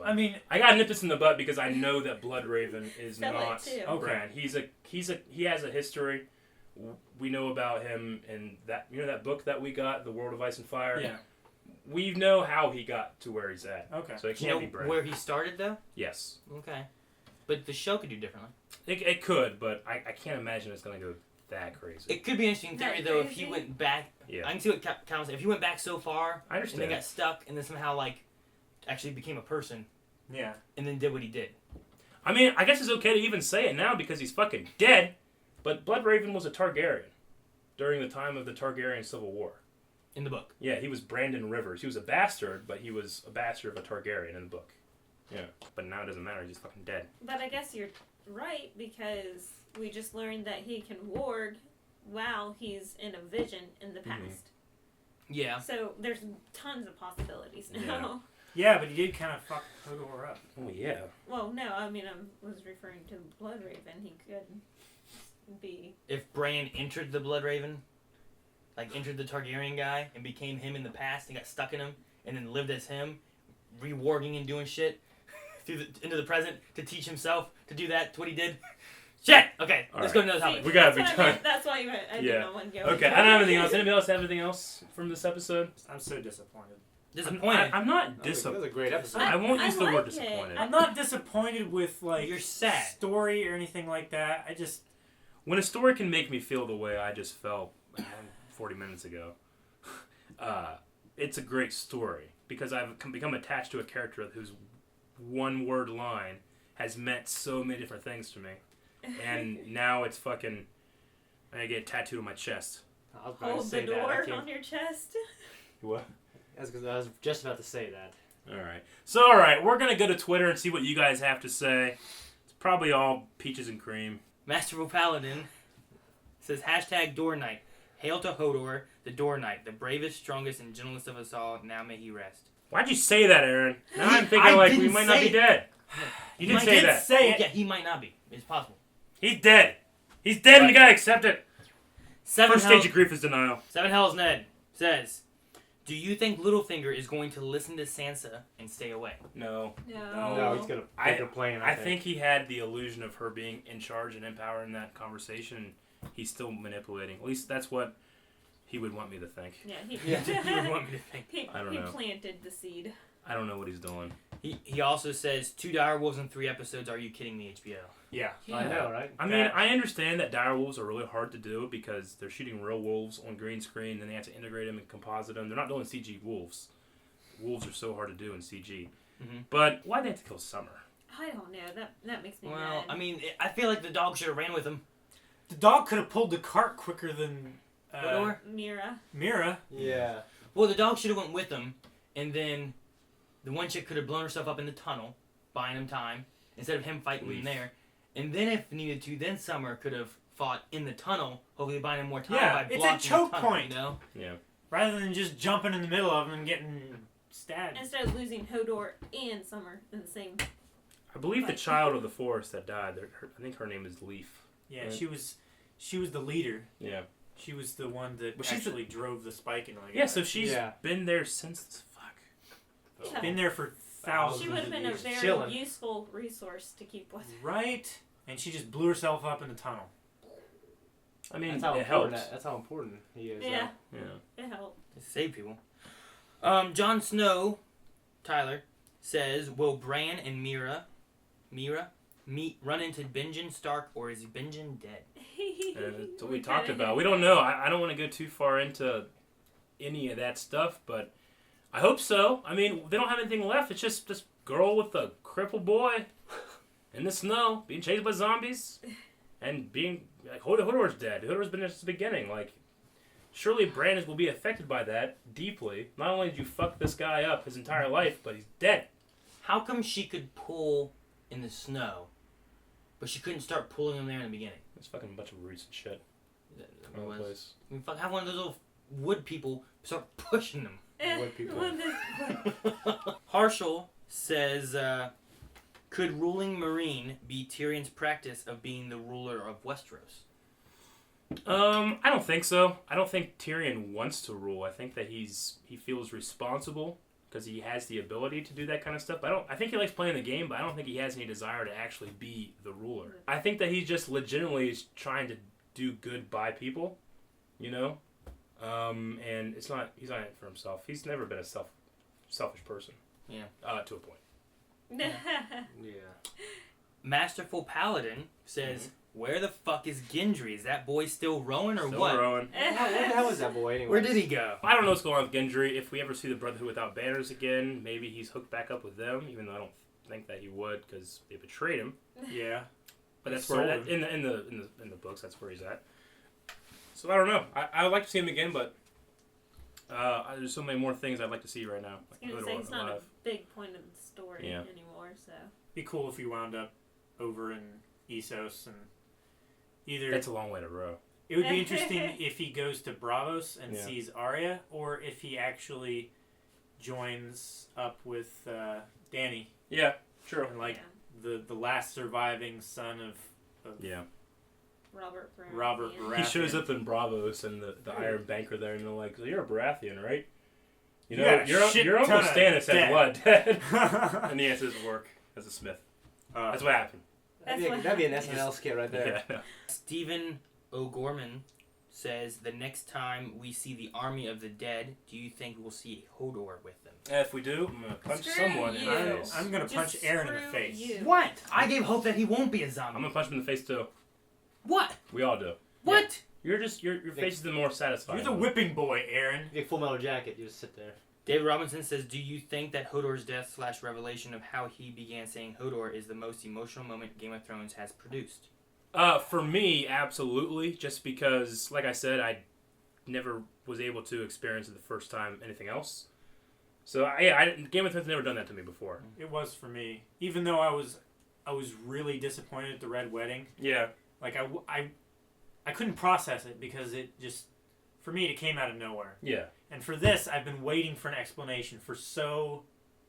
I mean, I gotta nip this in the butt because I know that Bloodraven is Feel it not too. Bran. He has a history. We know about him in that that book that we got, The World of Ice and Fire. Yeah. We know how he got to where he's at. Okay. So it Do you can't know be Bran. where he started, though? Yes. Okay. But the show could do differently. It could, but I can't imagine it's gonna go that crazy. It could be an interesting theory, though, if he went back. Yeah. I can see what Cal was saying. If he went back so far, I understand. and then got stuck, and then somehow, like, actually became a person. Yeah. And then did what he did. I mean, I guess it's okay to even say it now because he's fucking dead, but Bloodraven was a Targaryen during the time of the Targaryen Civil War. In the book. Yeah, he was Brandon Rivers. He was a bastard, but he was a bastard of a Targaryen in the book. Yeah. But now it doesn't matter. He's fucking dead. But I guess you're right because we just learned that he can ward while he's in a vision in the past. Yeah. So there's tons of possibilities now. Yeah, but he did kind of fuck Hodor up. Oh, yeah. Well, no, I mean, I was referring to Bloodraven. He could be... If Bran entered the Bloodraven, like entered the Targaryen guy, and became him in the past, and got stuck in him, and then lived as him, rewarging and doing shit into the present to teach himself to do that, to what he did. Shit! Okay, let's go to another topic. We gotta be done. That's why I did not want to go. Okay, I don't have anything else. Anybody else have anything else from this episode? I'm so disappointed. Disappointed? I'm not disappointed. That was a great episode. I won't use the word like disappointed. I'm not disappointed with, like, you're sad. Story or anything like that. I just... When a story can make me feel the way I just felt 40 minutes ago, it's a great story because I've become attached to a character whose one-word line has meant so many different things to me. And now it's fucking... I get tattooed on my chest. I was about to Hold say the that. door I can't- on your chest. What? That's because I was just about to say that. Alright. So, alright, we're going to go to Twitter and see what you guys have to say. It's probably all peaches and cream. Masterful Paladin says, hashtag Door Knight. Hail to Hodor, the Door Knight, the bravest, strongest, and gentlest of us all. Now may he rest. Why'd you say that, Aaron? Now I'm thinking I like we didn't might not say be dead. You did say that. Say it. Yeah, he might not be. It's possible. He's dead. He's dead and you gotta accept it. First Hell- stage of grief is denial. Seven Hells Ned says, do you think Littlefinger is going to listen to Sansa and stay away? No. No, he's going to take a plane, I I think he had the illusion of her being in charge and in power in that conversation. He's still manipulating. At least that's what he would want me to think. Yeah, he would want me to think. He I don't know. planted the seed. I don't know what he's doing. He also says, 2 direwolves in 3 episodes. Are you kidding me, HBO? Yeah. I know, right? I mean, I understand that dire wolves are really hard to do because they're shooting real wolves on green screen, and they have to integrate them and composite them. They're not doing CG wolves. Wolves are so hard to do in CG. Mhm. But why'd they have to kill Summer? I don't know. That makes me Well, mad. I mean, I feel like the dog should have ran with him. The dog could have pulled the cart quicker than Hodor? Mira. Yeah. Well, the dog should have went with him, and then the one chick could have blown herself up in the tunnel, buying him time, instead of him fighting him there. And then if needed to, then Summer could have fought in the tunnel, hopefully buying him more time by blocking it's a choke the tunnel, point. you know? Yeah. Rather than just jumping in the middle of them and getting stabbed. Instead of losing Hodor and Summer in the same. I believe the child of the forest that died, I think her name is Leaf. Yeah, right? she was the leader. Yeah. She was the one that Well, she's actually drove the spike into the Yeah, so she's been there since Yeah. Been there for thousands. She would have been a of years. very useful resource to keep with. Right, and she just blew herself up in the tunnel. I mean, that's how it important. helps. That's how important he is. Yeah. Yeah. It helped. To save people. Jon Snow, Tyler, says, will Bran and Mira run into Benjen Stark, or is Benjen dead? That's what we talked about. We don't know. I don't want to go too far into any of that stuff, but I hope so. I mean, they don't have anything left. It's just this girl with a crippled boy in the snow being chased by zombies and being like, Hodor's dead. Hodor's been there since the beginning. Like, surely Bran will be affected by that deeply. Not only did you fuck this guy up his entire life, but he's dead. How come she could pull in the snow, but she couldn't start pulling him there in the beginning? It's fucking a bunch of roots and shit. That was. I mean, fuck, have one of those little wood people start pushing them. Wood people. Harshal says, could ruling Marine be Tyrion's practice of being the ruler of Westeros? I don't think so. I don't think Tyrion wants to rule. I think that he feels responsible because he has the ability to do that kind of stuff. But I think he likes playing the game, but I don't think he has any desire to actually be the ruler. I think that he just legitimately is trying to do good by people, you know? And he's not in it for himself. He's never been a selfish person. Yeah. To a point. Yeah. Masterful Paladin says, where the fuck is Gendry? Is that boy still rowing or Still what? rowing. Where the hell is that boy anyway? Where did he go? I don't know what's going on with Gendry. If we ever see the Brotherhood without banners again, maybe he's hooked back up with them, even though I don't think that he would because they betrayed him. Yeah. But that's where in the books that's where he's at. So I don't know. I would like to see him again, but there's so many more things I'd like to see right now. I was gonna say it's not a big point of the story anymore, so. Be cool if he wound up over in Essos and either. That's a long way to row. It would be interesting if he goes to Bravos and Yeah. sees Arya, or if he actually joins up with Dany. Yeah, true. And like the last surviving son of yeah. Robert Baratheon. He shows up in Bravos and the Iron Banker there, and they're like, so "You're a Baratheon, right? You know, Yeah, your Uncle Stannis has blood." And the answer is work as a smith. That's what happened. That'd be an SNL skit right there. Yeah. Stephen O'Gorman says, the next time we see the army of the dead, do you think we'll see Hodor with them? If we do, I'm gonna punch someone in the face. I'm gonna punch Aaron in the face. What? I gave hope that he won't be a zombie. I'm gonna punch him in the face too. What? We all do. What? You're just your face is the more satisfying. You're the whipping boy, Aaron. You get Full Metal Jacket. You just sit there. David Robinson says, do you think that Hodor's death / revelation of how he began saying Hodor is the most emotional moment Game of Thrones has produced? For me, absolutely. Just because, like I said, I never was able to experience it the first time anything else. So Game of Thrones never done that to me before. It was for me, even though I was really disappointed at the Red Wedding. Yeah. Like I couldn't process it because it just, for me, it came out of nowhere. Yeah. And for this, I've been waiting for an explanation for so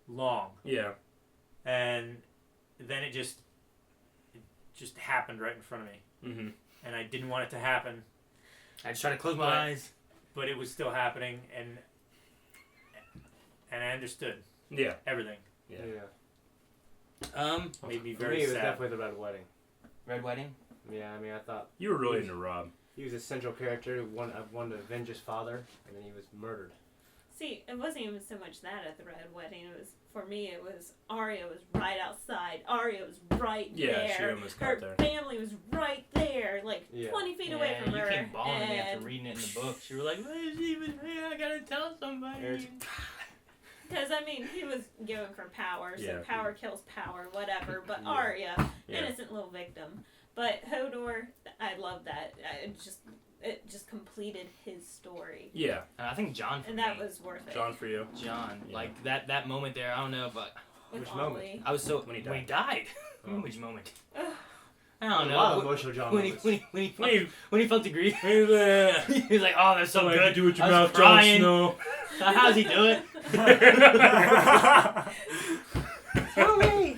long. Yeah. And then it just happened right in front of me. Mm-hmm. And I didn't want it to happen. I just tried to close my eyes. But it was still happening, and I understood. Yeah. Everything. Yeah. Made me For very me, it was sad. definitely the Red Wedding. Red Wedding? Yeah, I mean, I thought... You were really into Rob. He was a central character who wanted to avenge his father, and then he was murdered. See, it wasn't even so much that at the Red Wedding. It was, for me, it was Arya was right outside. Arya was right there. Yeah, she almost got her there. family was right there, like 20 feet away from her. You came bawling at me after and- reading it in the books. You were like, why is she even here? I gotta tell somebody. Because, I mean, he was given for power, so Yeah. power kills power, whatever. But Yeah. Arya, Yeah. innocent little victim. But Hodor, I love that. It just it just completed his story. Yeah. I think John. And that was worth it. John for you. John, Yeah. like that moment there. I don't know, but With Which Ollie. moment? I was so When he when he died. Which moment? I don't A know. lot of emotional John when moments. he felt the grief. Hey there. He was like, "Oh, that's so What good." you do with your I was mouth, Jon crying. Snow? How's he do it? Tell me.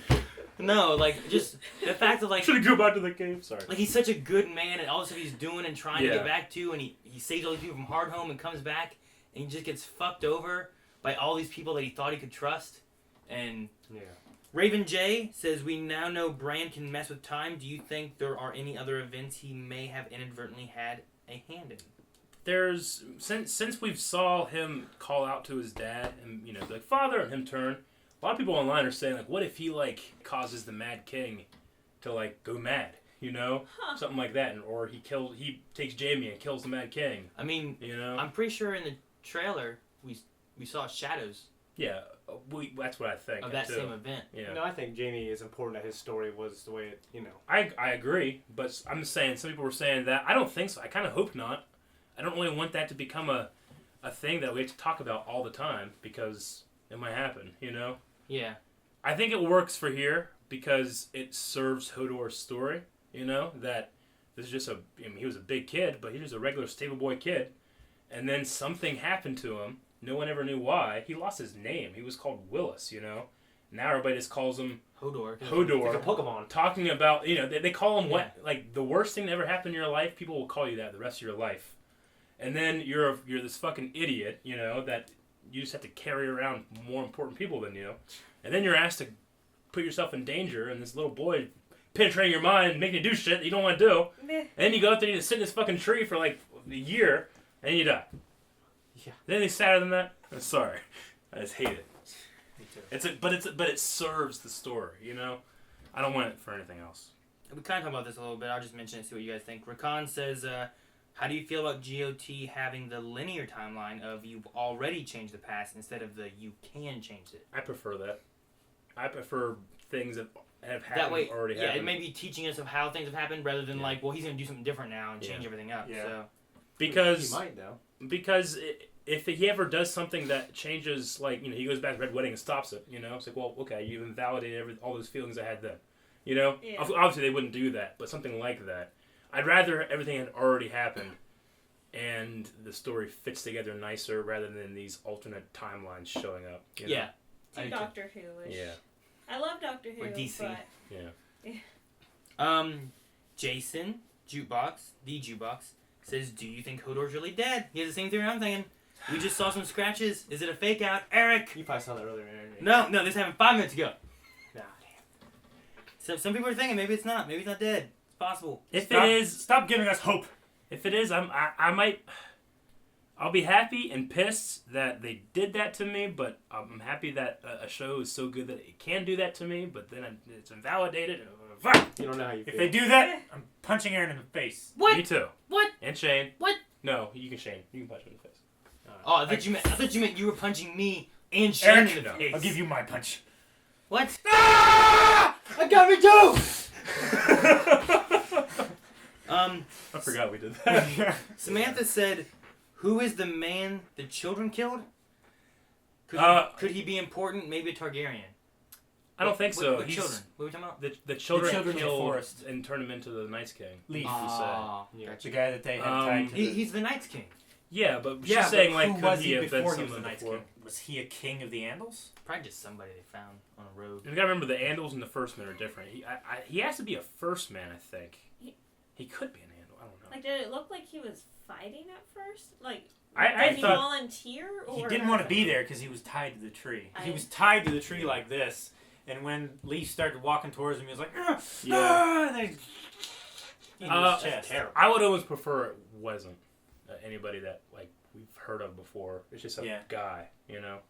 No, like just the fact of like Should have go back to the cave. Sorry. like he's such a good man and all the stuff he's doing and trying to Yeah. get back to, and he saves all these people from Hardhome and comes back and he just gets fucked over by all these people that he thought he could trust. And Yeah. Raven J says, we now know Bran can mess with time. Do you think there are any other events he may have inadvertently had a hand in? There's since we've saw him call out to his dad and be like father and him turn. A lot of people online are saying like, what if he like causes the Mad King to like go mad, something like that, or he takes Jaime and kills the Mad King. I mean, I'm pretty sure in the trailer we saw shadows. Yeah, that's what I think of that too. same event. Yeah. No, I think Jaime is important that his story was the way it, I agree, but I'm just saying some people were saying that. I don't think so. I kind of hope not. I don't really want that to become a thing that we have to talk about all the time because it might happen, Yeah. I think it works for here because it serves Hodor's story, that this is just he was a big kid, but he was a regular stable boy kid, and then something happened to him. No one ever knew why. He lost his name. He was called Willis, Now everybody just calls him Hodor. Hodor. Like a Pokemon. Talking about, they call him what? Like, the worst thing that ever happened in your life, people will call you that the rest of your life. And then you're this fucking idiot, that you just have to carry around more important people than you. And then you're asked to put yourself in danger, and this little boy penetrating your mind, making you do shit that you don't want to do. And then you go out there and you sit in this fucking tree for like a year, and you die. Yeah. Is anything sadder than that? I'm sorry. I just hate it. Me too. But it serves the story, I don't want it for anything else. We kind of talked about this a little bit. I'll just mention it, see what you guys think. Rakan says, how do you feel about GOT having the linear timeline of you've already changed the past instead of the you can change it? I prefer that. I prefer things that have happened That way, already yeah, happened. it may be teaching us of how things have happened rather than like, well, he's going to do something different now and change everything up. Yeah. So. Because he might though. Because if he ever does something that changes, like, he goes back to Red Wedding and stops it, it's like, well, okay, you invalidated all those feelings I had then. Yeah. Obviously they wouldn't do that, but something like that. I'd rather everything had already happened and the story fits together nicer rather than these alternate timelines showing up. Yeah. Too Doctor Who-ish. Yeah. I love Doctor Who, Or DC. but... Yeah. Jason, the Jukebox, says, do you think Hodor's really dead? He has the same theory I'm thinking. We just saw some scratches. Is it a fake out? Eric! You probably saw that earlier. Eric. No, this happened 5 minutes ago. Nah, damn. So some people are thinking maybe it's not. Maybe it's not dead. It's possible. If Stop, it is, stop giving us hope. If it is, I'll be happy and pissed that they did that to me, but I'm happy that a show is so good that it can do that to me, but then it's invalidated. Fuck! You don't know how you feel. If they do that, I'm punching Aaron in the face. What? Me too. What? And Shane. What? No, you can Shane. You can punch him in the face. Oh, I thought you meant you were punching me and Shane Eric, in the face. I'll give you my punch. What? Ah! I got me too! I forgot we did that. Samantha said, who is the man the children killed? Could he be important? Maybe a Targaryen. I don't think so. What children? What are we talking about? The children in the killed forest. and turned him into the Night's King. Leaf. Yeah. The guy that they had tied to He's the Night's King. Yeah, but she's saying, like, who could was he he have been before he was the someone Night's before? King? Was he a king of the Andals? Probably just somebody they found on a road. You gotta remember the Andals and the First Men are different. He has to be a First Man, I think. He could be an Andal. I don't know. Like, did it look like he was fighting at first? Like, I did he thought volunteer? Or He didn't want to be there because he was tied to the tree. He was tied to the tree like this, and when Leaf started walking towards him, he was like, Yeah. and then he That's his chest. terrible. I would always prefer it wasn't anybody that like we've heard of before. It's just a guy,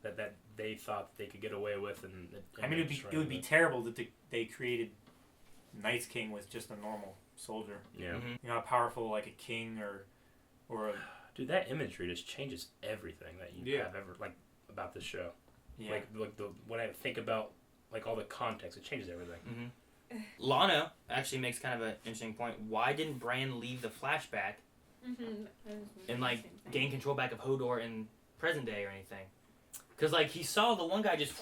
that they thought they could get away with, and I mean, it would be terrible that they created Night's King with just a normal soldier. Yeah. Mm-hmm. You know how powerful like a king or a Dude, that imagery just changes everything that you have ever like about this show. yeah. Like when I think about like all the context, it changes everything. Mm-hmm. Lana actually makes kind of an interesting point. Why didn't Bran leave the flashback and like gain control back of Hodor in present day or anything. Because like he saw the one guy just,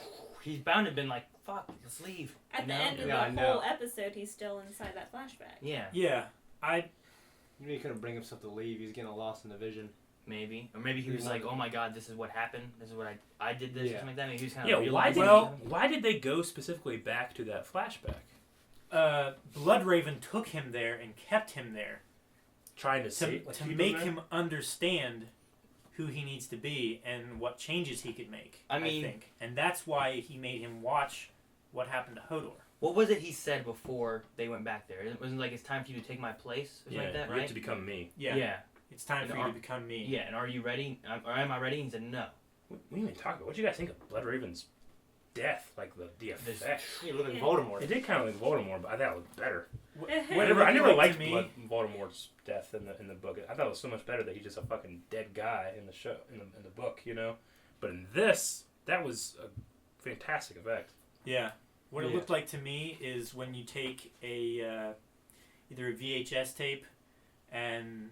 he's bound to have been like, fuck, let's leave. At the end of the whole episode, he's still inside that flashback. Yeah. Yeah. Maybe he couldn't bring himself to leave. He was getting lost in the vision. Maybe. Or maybe he was like, oh my god, this is what happened. This is what I did this or something like that. Maybe he was kind of why did they go specifically back to that flashback? Bloodraven took him there and kept him there. Trying to make him understand who he needs to be and what changes he could make. I think. And that's why he made him watch what happened to Hodor. What was it he said before they went back there? It wasn't like, it's time for you to take my place or something like that, right? You have to become me. Yeah. It's time for you to become me. Yeah, and are you ready? Or am I ready? And he said no. What do you even talk about? What do you guys think of Bloodraven's death? Like the effect? He looked like Voldemort. It did kind of like Voldemort, but I thought it looked better. I never liked Voldemort's death in the book. I thought it was so much better that he's just a fucking dead guy in the show in the book, you know. But in this, that was a fantastic effect. Yeah. What it looked like to me is when you take a either a VHS tape and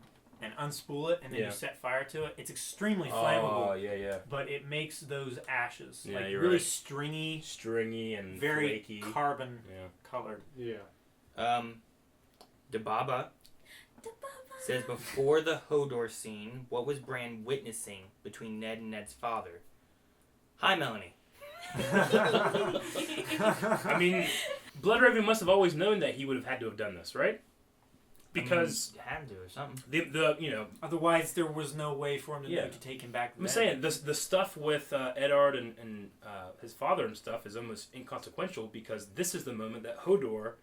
unspool it and then you set fire to it. It's extremely flammable. Oh, yeah. But it makes those ashes you're really right. stringy and very flaky. carbon colored. Yeah. Dababa says before the Hodor scene, what was Bran witnessing between Ned and Ned's father? Hi, Melanie. I mean, Bloodraven must have always known that he would have had to have done this, right? Because had to or something. The you know, otherwise there was no way for him to take him back. I'm saying the stuff with Eddard and his father and stuff is almost inconsequential because this is the moment that Hodor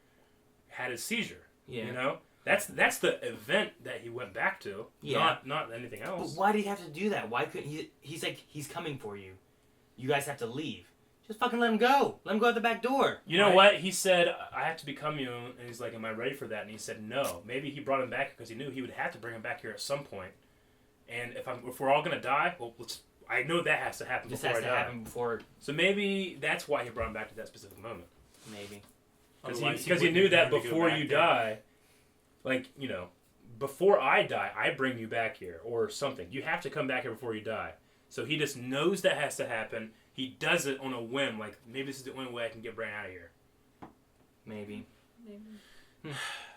had his seizure. Yeah. You know, that's the event that he went back to. Yeah. Not anything else. But why did he have to do that? Why couldn't he? He's like, he's coming for you. You guys have to leave. Just fucking let him go. Let him go out the back door. You know what? He said, I have to become you. And he's like, am I ready for that? And he said, no. Maybe he brought him back because he knew he would have to bring him back here at some point. And if we're all going to die, well, I know that has to happen before I die. This has to happen before. So maybe that's why he brought him back to that specific moment. Maybe. Because he knew that before you die, like, you know, before I die, I bring you back here or something. You have to come back here before you die. So he just knows that has to happen. He does it on a whim. Like, maybe this is the only way I can get Bran out of here. Maybe.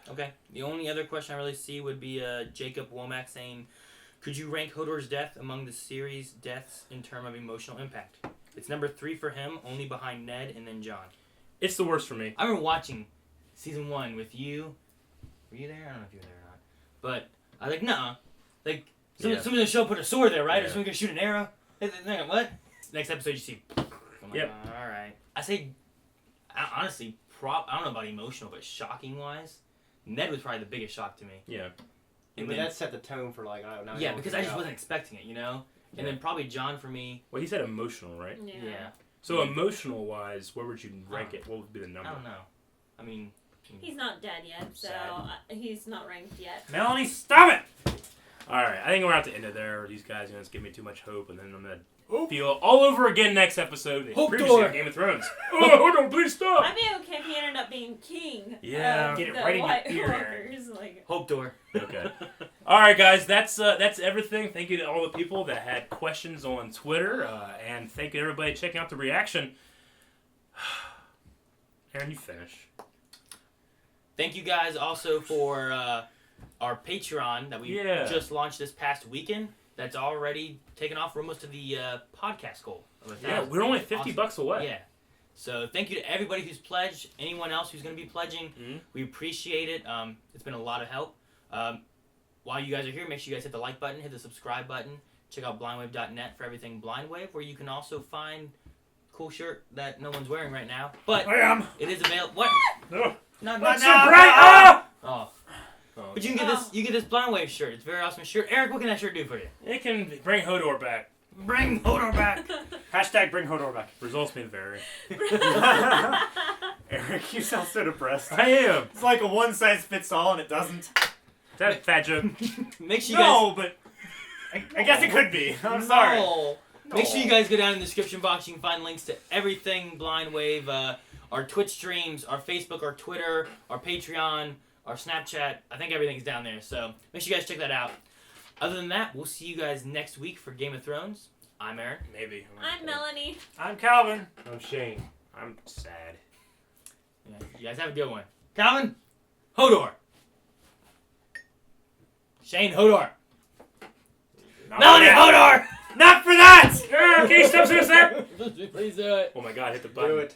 Okay. The only other question I really see would be Jacob Womack saying, could you rank Hodor's death among the series' deaths in terms of emotional impact? It's number 3 for him, only behind Ned and then Jon. It's the worst for me. I remember watching season 1 with you. Were you there? I don't know if you were there or not. But I was like, nuh-uh. Like, someone's going to show up, put a sword there, right? Or someone's going to shoot an arrow? What? Next episode you see. I'm like, alright. I say, honestly, I don't know about emotional, but shocking-wise, Ned was probably the biggest shock to me. Yeah. But that set the tone for, like, I don't know. Yeah, because I just wasn't expecting it, you know? And then probably Jon for me. Well, he said emotional, right? Yeah. So emotional-wise, where would you rank it? What would be the number? I don't know. I mean... He's not dead yet, so he's not ranked yet. Melanie, stop it! Alright, I think we're going to have to end it there. These guys just give me too much hope, and then I'm going to feel all over again next episode. Previously on Game of Thrones. Oh, don't please stop! I'd be okay if he ended up being king. Yeah. Get it right in White your ear. Walkers, like. Hope door. Okay. Alright, guys, that's everything. Thank you to all the people that had questions on Twitter, and thank you to everybody checking out the reaction. Aaron, you finish. Thank you guys also for our Patreon that we just launched this past weekend. That's already taken off. We're almost to the podcast goal. Yeah, we're only $50 away. Yeah. So thank you to everybody who's pledged. Anyone else who's going to be pledging, we appreciate it. It's been a lot of help. While you guys are here, make sure you guys hit the like button, hit the subscribe button. Check out blindwave.net for everything Blindwave, where you can also find a cool shirt that no one's wearing right now. But it is available. What? No. Not so now. bright. Oh. But you can get this Blindwave shirt. It's a very awesome shirt. Eric, what can that shirt do for you? It can bring Hodor back. Bring Hodor back. Hashtag bring Hodor back. Results may vary. Eric, you sound so depressed. I am. It's like a one-size-fits-all, and it doesn't. Is that a fat joke? Make sure you guys... No, but I guess it could be. I'm sorry. Make sure you guys go down in the description box. You can find links to everything Blindwave. Our Twitch streams, our Facebook, our Twitter, our Patreon, our Snapchat. I think everything's down there. So make sure you guys check that out. Other than that, we'll see you guys next week for Game of Thrones. I'm Aaron. Maybe. I'm Melanie. I'm Calvin. I'm Shane. I'm sad. Yeah, you guys have a good one. Calvin, Hodor. Shane, Hodor. Melanie, Hodor. Not for that! Can you stop saying that? Please do it. Oh my god, hit the button. Do it.